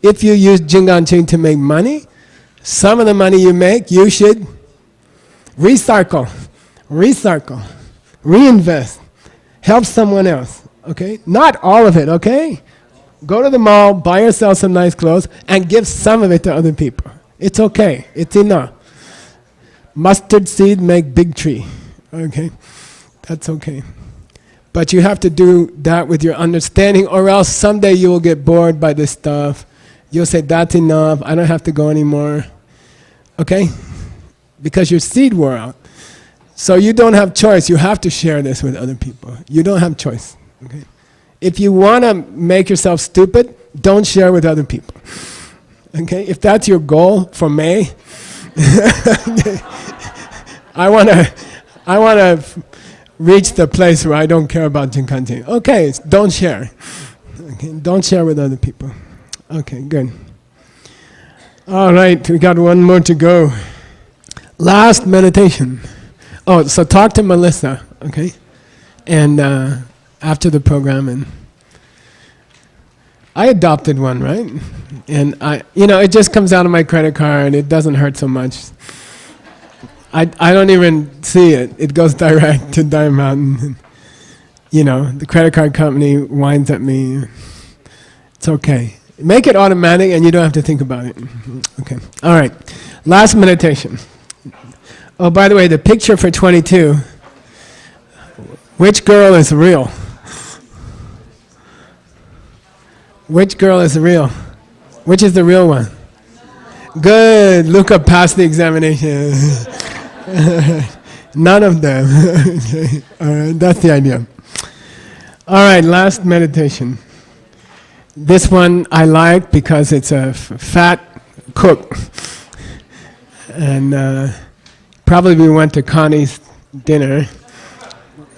If you use Jinganjing to make money, some of the money you make, you should recycle, reinvest, help someone else, okay? Not all of it, okay? Go to the mall, buy yourself some nice clothes, and give some of it to other people. It's okay, it's enough. Mustard seed make big tree, okay? That's okay. But you have to do that with your understanding, or else someday you will get bored by this stuff. You'll say, that's enough, I don't have to go anymore, okay? Because your seed wore out. So you don't have choice, you have to share this with other people. You don't have choice, okay? If you want to make yourself stupid, don't share with other people. Okay? If that's your goal for May, I want to reach the place where I don't care about Jinkanjing. Okay, don't share. Okay, don't share with other people. Okay, good. All right, we got one more to go. Last meditation. Oh, so talk to Melissa, okay? And after the program, and I adopted one, right? And it just comes out of my credit card. It doesn't hurt so much. I don't even see it. It goes direct to Diamond Mountain. The credit card company whines at me. It's okay. Make it automatic, and you don't have to think about it. Okay. All right. Last meditation. Oh, by the way, the picture for 22. Which girl is real? Which girl is real? Which is the real one? Good. Luca passed the examination. None of them. Okay. All right, that's the idea. All right, last meditation. This one I like because it's a fat cook. And probably we went to Connie's dinner.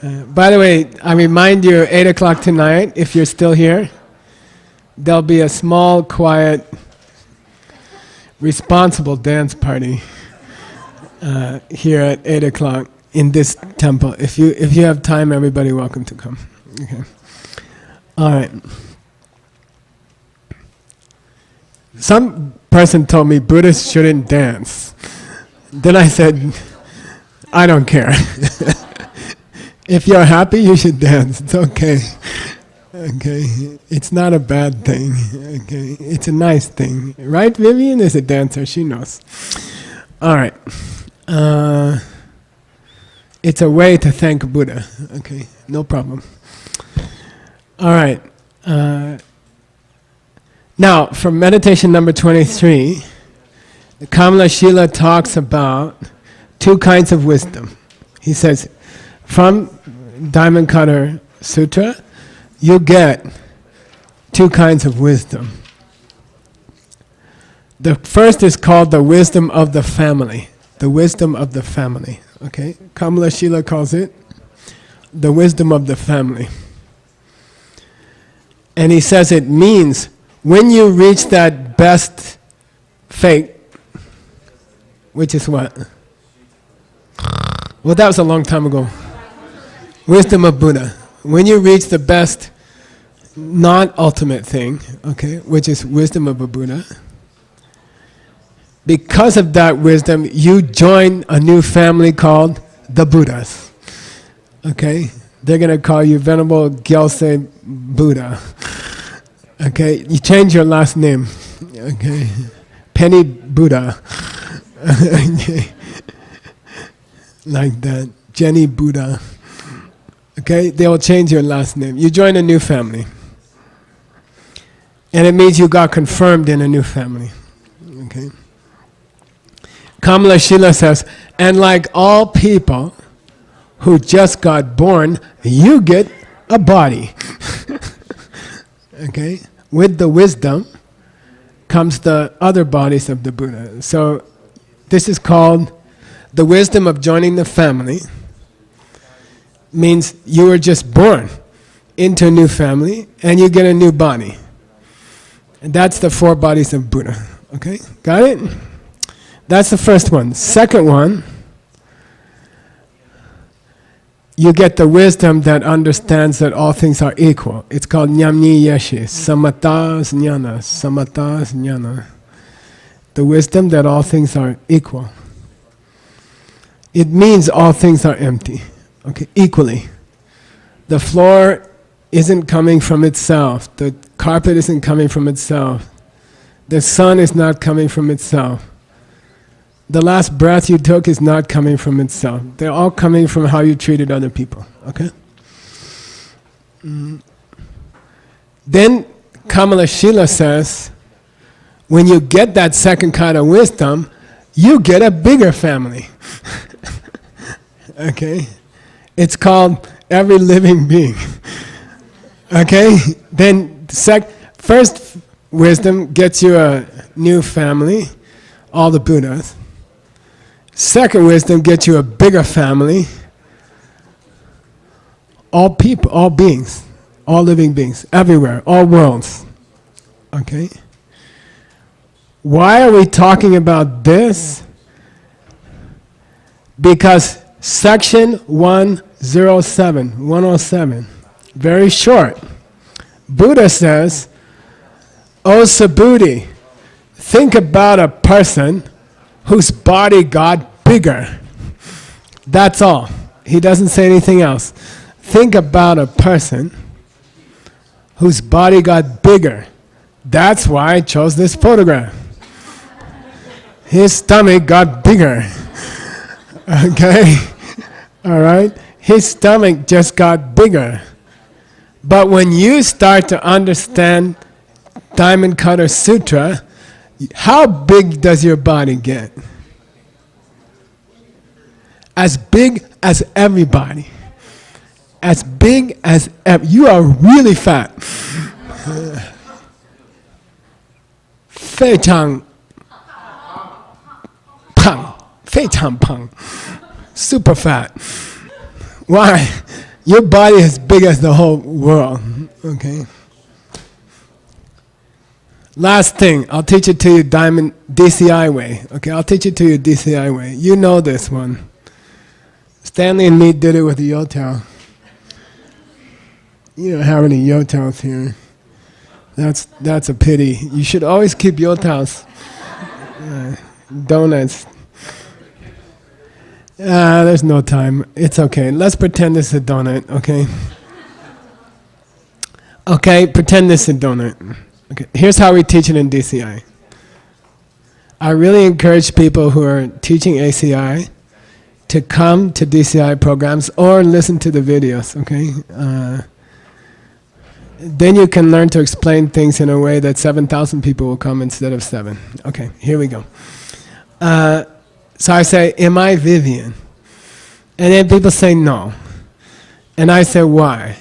By the way, I remind you, 8 o'clock tonight, if you're still here, there'll be a small, quiet, responsible dance party here at 8 o'clock in this temple. If you have time, everybody welcome to come. Okay. All right. Some person told me Buddhists shouldn't dance. Then I said, I don't care. If you're happy, you should dance. It's okay. Okay, it's not a bad thing. Okay, it's a nice thing, right? Vivian is a dancer; she knows. All right, it's a way to thank Buddha. Okay, no problem. All right. Now, for meditation number 23, Kamalashila talks about 2 kinds of wisdom. He says, from Diamond Cutter Sutra, you get 2 kinds of wisdom. The first is called the wisdom of the family. The wisdom of the family. Okay? Kamalashila calls it the wisdom of the family. And he says it means when you reach that best fate, which is what? Well, that was a long time ago. Wisdom of Buddha. When you reach the best non-ultimate thing, okay, which is wisdom of a Buddha, because of that wisdom, you join a new family called the Buddhas. Okay? They're going to call you Venerable Geshe Buddha. Okay, you change your last name. Okay, Penny Buddha. Okay. Like that, Jenny Buddha. Okay, they will change your last name. You join a new family. And it means you got confirmed in a new family. Okay. Kamalashila says, and like all people who just got born, you get a body. Okay? With the wisdom comes the other bodies of the Buddha. So this is called the wisdom of joining the family. Means you were just born into a new family and you get a new body. And that's the 4 bodies of Buddha. Okay? Got it? That's the first one. Second one, you get the wisdom that understands that all things are equal. It's called Nyamni Yeshe, Samatha Jnana, Samatha Jnana. The wisdom that all things are equal. It means all things are empty. Okay, equally. The floor isn't coming from itself. The carpet isn't coming from itself. The sun is not coming from itself. The last breath you took is not coming from itself. They're all coming from how you treated other people. Okay? Then Kamalashila says, when you get that second kind of wisdom, you get a bigger family. Okay? It's called every living being. Okay? Then first wisdom gets you a new family, all the Buddhas. Second wisdom gets you a bigger family, all people, all beings, all living beings, everywhere, all worlds. Okay? Why are we talking about this? Because section 107, very short. Buddha says, O Subhuti, think about a person whose body got bigger. That's all. He doesn't say anything else. Think about a person whose body got bigger. That's why I chose this photograph. His stomach got bigger. Okay? All right? His stomach just got bigger. But when you start to understand Diamond Cutter Sutra, how big does your body get? As big as everybody. As big as you are really fat. 非常胖,非常胖, super fat. Why? Your body is as big as the whole world. Okay? Last thing, I'll teach it to you Diamond DCI way. Okay, I'll teach it to you DCI way. You know this one. Stanley and me did it with the yotel. You don't have any yotels here. That's a pity. You should always keep yotels. Donuts. There's no time. It's okay. Let's pretend this is a donut, okay? Okay, pretend this is a donut. Okay, here's how we teach it in DCI. I really encourage people who are teaching ACI to come to DCI programs or listen to the videos, okay? Then you can learn to explain things in a way that 7,000 people will come instead of 7. Okay, here we go. So I say, am I Vivian? And then people say no. And I say, why?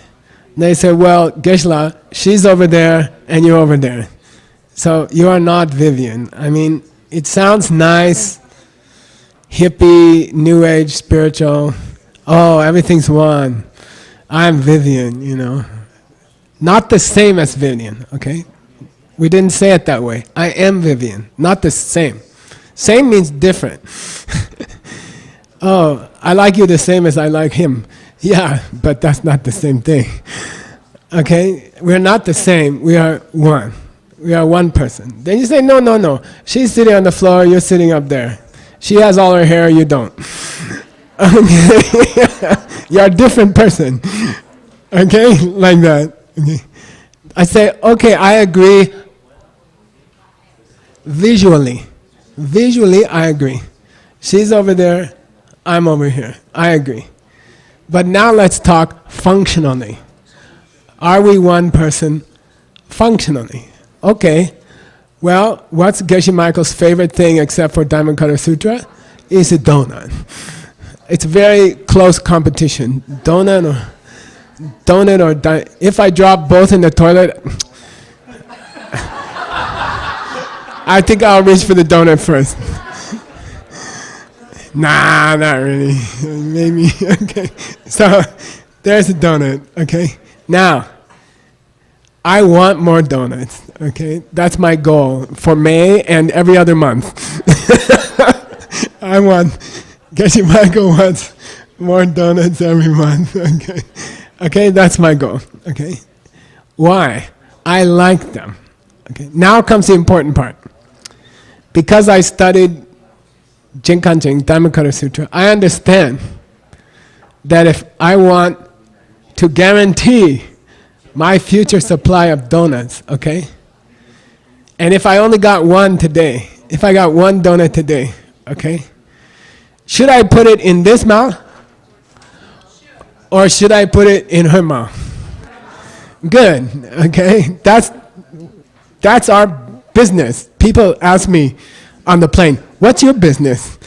They say, well, Geshe, she's over there and you're over there. So you are not Vivian. I mean, it sounds nice, hippie, new age, spiritual. Oh, everything's one. I'm Vivian, you know. Not the same as Vivian, okay? We didn't say it that way. I am Vivian, not the same. Same means different. Oh, I like you the same as I like him. Yeah, but that's not the same thing. Okay? We're not the same. We are one. We are one person. Then you say, no, no, no. She's sitting on the floor, you're sitting up there. She has all her hair, you don't. You're a different person. Okay? Like that. Okay. I say, okay, I agree visually. Visually, I agree. She's over there, I'm over here. I agree. But now let's talk functionally. Are we one person functionally? Okay. Well, what's Geshe Michael's favorite thing except for Diamond Cutter Sutra? Is a donut. It's very close competition. Donut or if I drop both in the toilet, I think I'll reach for the donut first. Nah, not really. Maybe. Okay. So there's a donut. Okay. Now, I want more donuts. Okay. That's my goal for May and every other month. I want. Geshe Michael wants more donuts every month. Okay. Okay. That's my goal. Okay. Why? I like them. Okay. Now comes the important part. Because I studied Jinkanjing, Diamond Cutter Sutra, I understand that if I want to guarantee my future supply of donuts, okay? And if I only got one today, if I got one donut today, okay? Should I put it in this mouth? Or should I put it in her mouth? Good, okay? That's our business. People ask me on the plane, what's your business?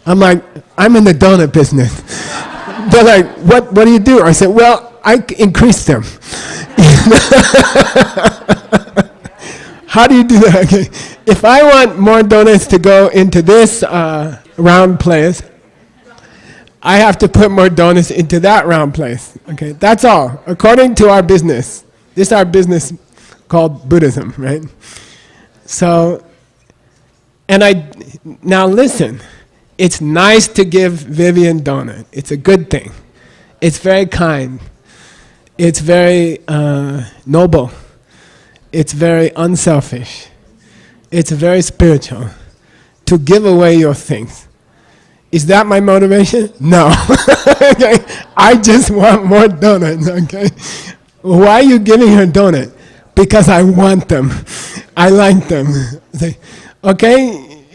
I'm like, I'm in the donut business. They're like, what do you do? I said, well, I increase them. How do you do that? Okay. If I want more donuts to go into this round place, I have to put more donuts into that round place. Okay, that's all. According to our business. This is our business called Buddhism, right? So, now listen, it's nice to give Vivian donut. It's a good thing. It's very kind. It's very noble. It's very unselfish. It's very spiritual to give away your things. Is that my motivation? No. Okay. I just want more donuts, okay? Why are you giving her donut? Because I want them. I like them. Okay?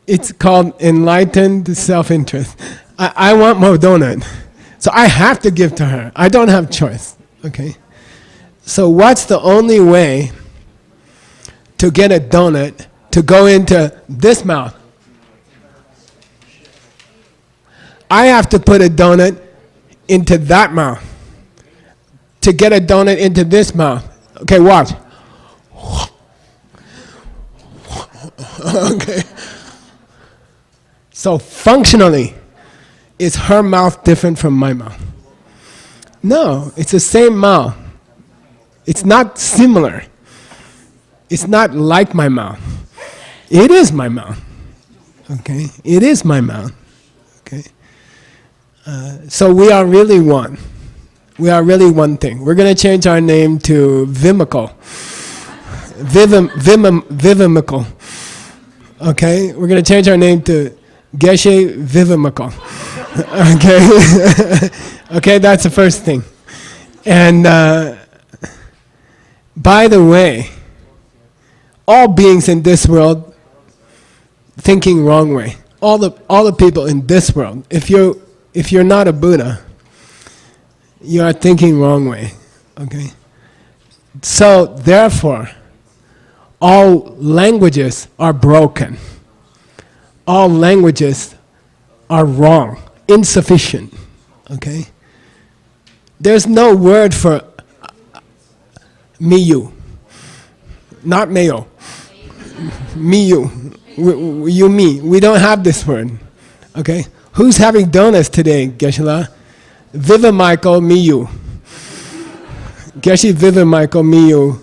It's called enlightened self-interest. I want more donut. So I have to give to her. I don't have choice. Okay? So what's the only way to get a donut to go into this mouth? I have to put a donut into that mouth to get a donut into this mouth. Okay, watch. Okay. So functionally, is her mouth different from my mouth? No, it's the same mouth. It's not similar. It's not like my mouth. It is my mouth. Okay? It is my mouth. Okay? So we are really one. We are really one thing. We're going to change our name to Vimical. Vivimical. Okay? We're going to change our name to Geshe Vivimical. Okay? Okay, that's the first thing. And by the way, all beings in this world thinking wrong way. All the people in this world, if you're not a Buddha, you are thinking wrong way. Okay? So therefore, all languages are broken. All languages are wrong, insufficient. Okay? There's no word for miyu, not mayo. Miyu, you me. We don't have this word. Okay? Who's having donuts today, Geshe-la? Viva Michael Miyu. Geshe Viva Michael Miyu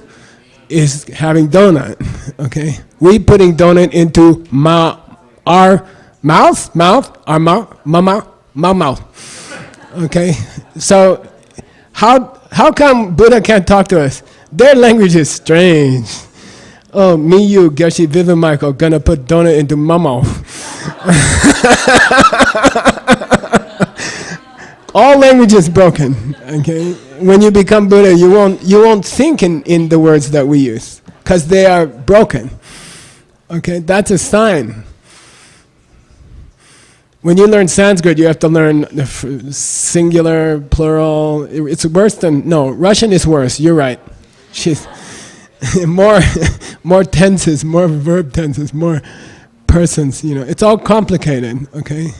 is having donut. Okay? We putting donut into our mouth, my mouth. Okay? So how come Buddha can't talk to us? Their language is strange. Oh, me, you, Geshe, Viva Michael, gonna put donut into my mouth. All language is broken. Okay, when you become Buddha, you won't think in the words that we use because they are broken. Okay, that's a sign. When you learn Sanskrit, you have to learn the singular, plural. It's worse than Russian is worse. You're right. She's more tenses, more verb tenses, more persons. It's all complicated. Okay.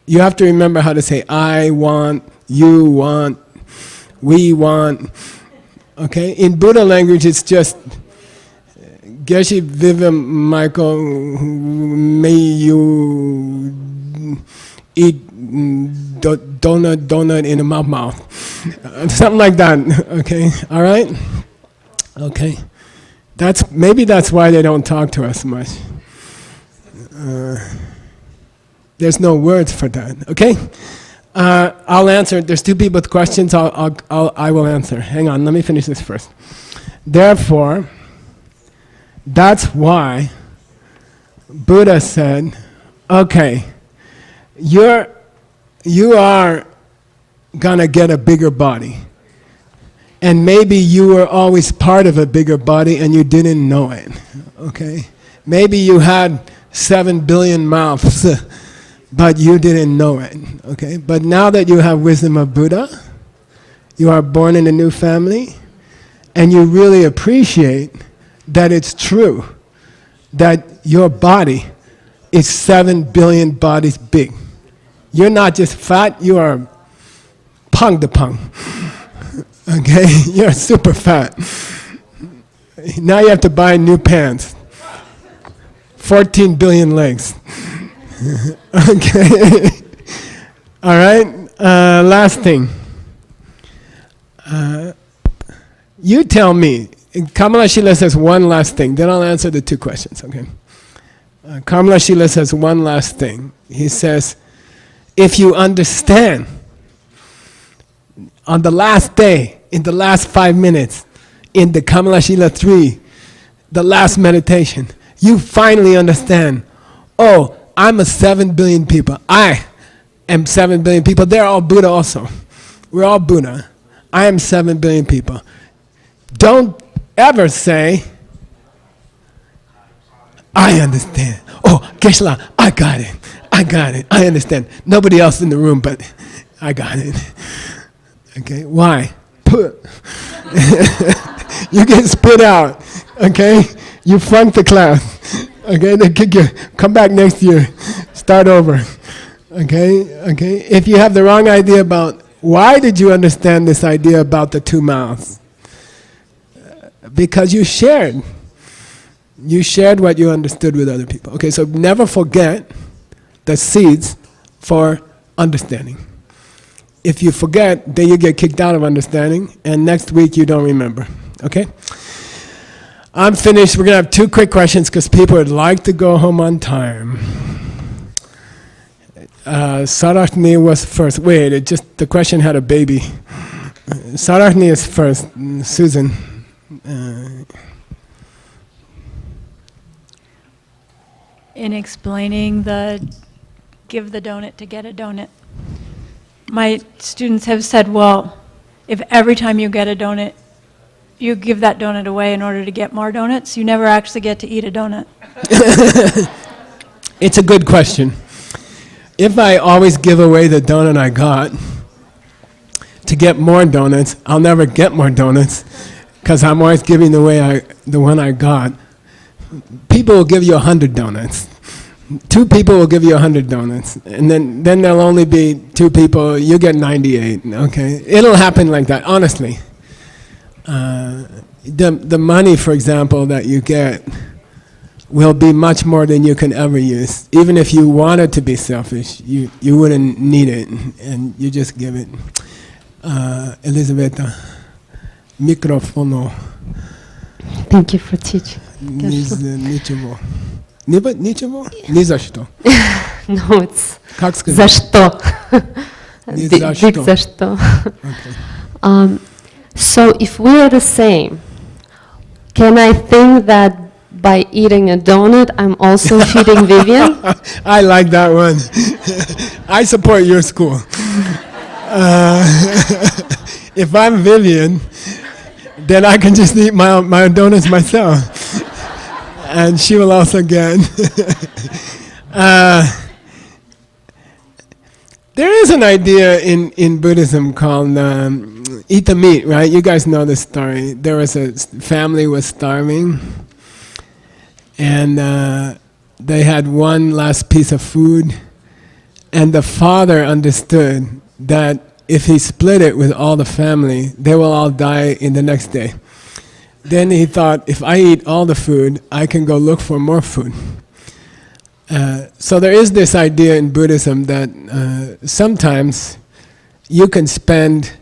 You have to remember how to say I want, you want, we want. Okay? In Buddha language, it's just Geshe Michael, may you eat donut in a mouth. Something like that. Okay? All right? Okay. Maybe that's why they don't talk to us much. There's no words for that. Okay, I'll answer. There's two people with questions. I will answer. Hang on. Let me finish this first. Therefore, that's why Buddha said, "Okay, you are gonna get a bigger body, and maybe you were always part of a bigger body and you didn't know it. Okay, maybe you had 7 billion mouths." But you didn't know it, okay? But now that you have wisdom of Buddha, you are born in a new family, and you really appreciate that it's true, that your body is 7 billion bodies big. You're not just fat, you are pang de pang, okay? You're super fat. Now you have to buy new pants. 14 billion legs. Okay. All right. Last thing. You tell me. Kamalashila says one last thing. Then I'll answer the two questions. Okay. Kamalashila says one last thing. He says, if you understand on the last day, in the last 5 minutes, in the Kamalashila 3, the last meditation, you finally understand. Oh. I'm a 7 billion people. I am 7 billion people. They're all Buddha also. We're all Buddha. I am 7 billion people. Don't ever say, I understand. Oh, Geshe, I got it. I understand. Nobody else in the room, but I got it. Okay, why? You get spit out. Okay, you flunked the class. Okay, they kick you. Come back next year. Start over. Okay. If you have the wrong idea about why did you understand this idea about the two mouths, because you shared. You shared what you understood with other people. Okay, so never forget the seeds for understanding. If you forget, then you get kicked out of understanding, and next week you don't remember. Okay. I'm finished. We're going to have two quick questions because people would like to go home on time. Sarashni was first. Wait, the question had a baby. Sarashni is first. Susan. In explaining give the donut to get a donut, my students have said, well, if every time you get a donut, you give that donut away in order to get more donuts, you never actually get to eat a donut. It's a good question. If I always give away the donut I got to get more donuts, I'll never get more donuts because I'm always giving away the one I got. People will give you 100 donuts. 2 people will give you 100 donuts, and then there'll only be 2 people. You get 98. Okay, it'll happen like that. Honestly. The money, for example, that you get will be much more than you can ever use. Even if you wanted to be selfish, you wouldn't need it, and you just give it. Elisabetta, microfono. Thank you for teaching. Ничего. Ничего? Ни за что. No, it's Как сказать? за что. Big за что. Okay. So if we are the same, can I think that by eating a donut, I'm also feeding Vivian? I like that one. I support your school. If I'm Vivian, then I can just eat my donuts myself. And she will also get. There is an idea in Buddhism called eat the meat, right? You guys know this story. There was a family was starving, and they had one last piece of food, and the father understood that if he split it with all the family, they will all die in the next day. Then he thought, if I eat all the food, I can go look for more food. So there is this idea in Buddhism that sometimes you can spend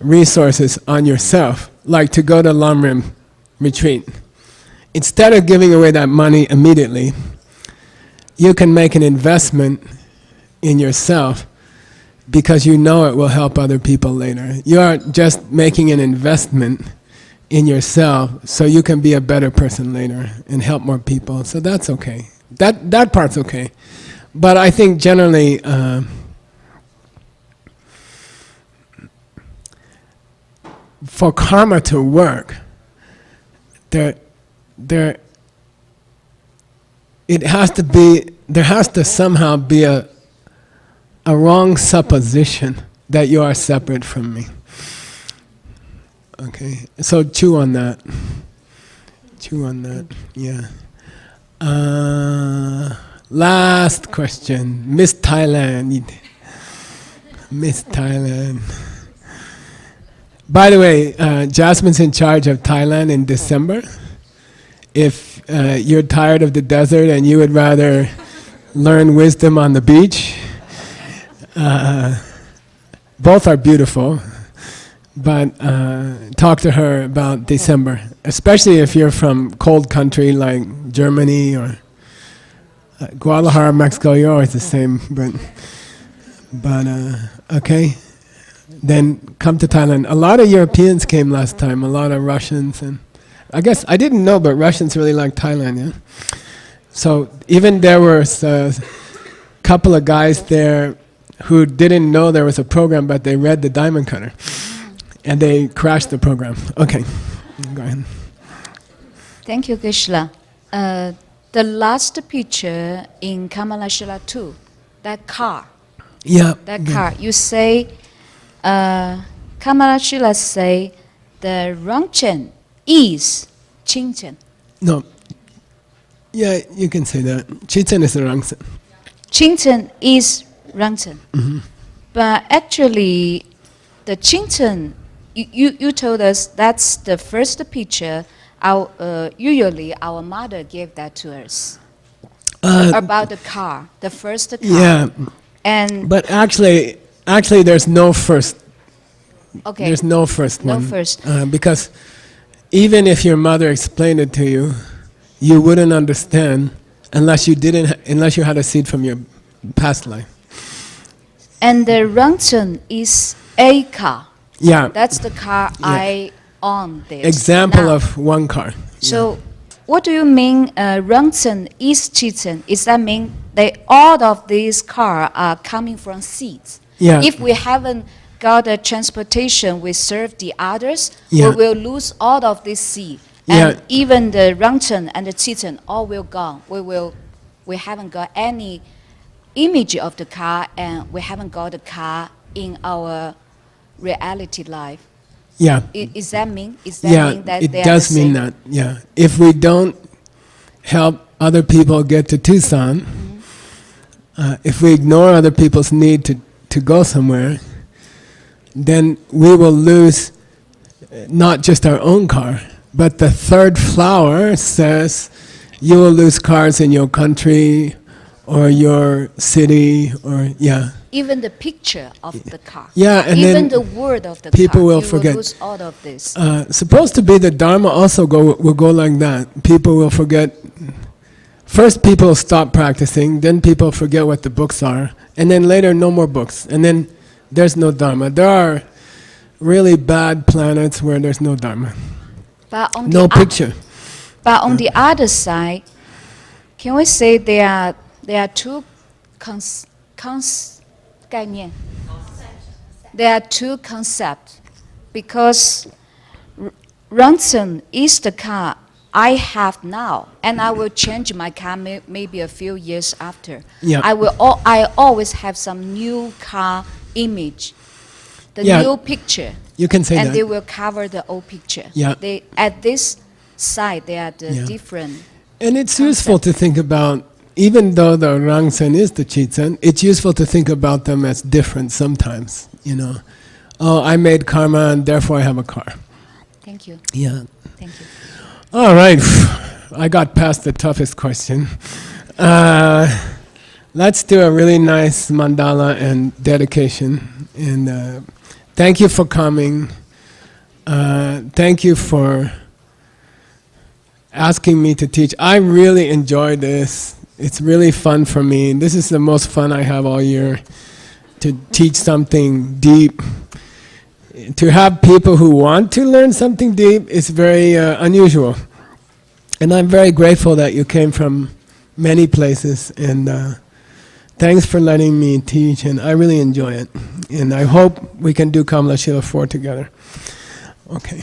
resources on yourself, like to go to Lamrim retreat. Instead of giving away that money immediately, you can make an investment in yourself because you know it will help other people later. You are just making an investment in yourself so you can be a better person later and help more people. So that's okay. That part's okay. But I think generally for karma to work, there has to somehow be a wrong supposition that you are separate from me. Okay, so chew on that. Yeah. Last question, Miss Thailand. Miss Thailand. By the way, Jasmine's in charge of Thailand in December. If you're tired of the desert and you would rather learn wisdom on the beach, both are beautiful, but talk to her about December, especially if you're from cold country like Germany or Guadalajara, Mexico. You're always the same, but okay. Then come to Thailand. A lot of Europeans came last time, a lot of Russians, and I guess I didn't know, but Russians really like Thailand, yeah? So even there were a couple of guys there who didn't know there was a program, but they read the Diamond Cutter, and they crashed the program. Okay, go ahead. Thank you, Geshe. The last picture in Kamalashila 2, that car. Yeah. That car. You say, Kamalashila say, the Rangchen is Qingchen. No. Yeah, you can say that. Chichen is the Rangchen. Qingchen is Rangchen. Mm-hmm. But actually, the Qingchen, you told us that's the first picture. Usually, our mother gave that to us. About the car, the first car. Yeah. But actually, there's no first. Okay. There's no first one. No first. Because even if your mother explained it to you, you wouldn't understand unless you had a seed from your past life. And the Rangchen is a car. Yeah. That's the car I own this. Example now. of one car. So, what do you mean Rangchen is Chichen? Does that mean all of these cars are coming from seeds? Yeah. If we haven't got a transportation, we serve the others, Yeah. we will lose all of this seed. Yeah. And even the Rangchen and the Chichen, all will gone. We haven't got any image of the car, and we haven't got the car in our reality life. Yeah. Is that mean? Is that Yeah, mean that it they does are the mean same? that. Yeah. If we don't help other people get to Tucson, if we ignore other people's need to go somewhere, then we will lose not just our own car, but the third flower says you will lose cars in your country or your city or, yeah. Even the picture of the car. Yeah, and even then the word of the people car. will you forget. Will lose all of this. Supposed to be the Dharma also will go like that. People will forget. First people stop practicing, then people forget what the books are, and then later no more books, and then there's no Dharma. There are really bad planets where there's no Dharma. But on No the picture. But on the other side, can we say there are two 概念 there are two concepts, because Ransom is the car I have now, and I will change my car maybe a few years after. Yeah. I always have some new car image, the Yeah. new picture, You can say and that. they will cover the old picture. Yeah. They at this side they are the Yeah. different. And it's useful to think about, even though the Rangsen is the Chitzen, it's useful to think about them as different sometimes, you know. Oh, I made karma and therefore I have a car. Thank you. Yeah. Thank you. All right. I got past the toughest question. Let's do a really nice mandala and dedication. And thank you for coming. Thank you for asking me to teach. I really enjoy this. It's really fun for me. This is the most fun I have all year, to teach something deep. To have people who want to learn something deep is very unusual. And I'm very grateful that you came from many places, and thanks for letting me teach, and I really enjoy it. And I hope we can do Kamalashila 4 together. Okay.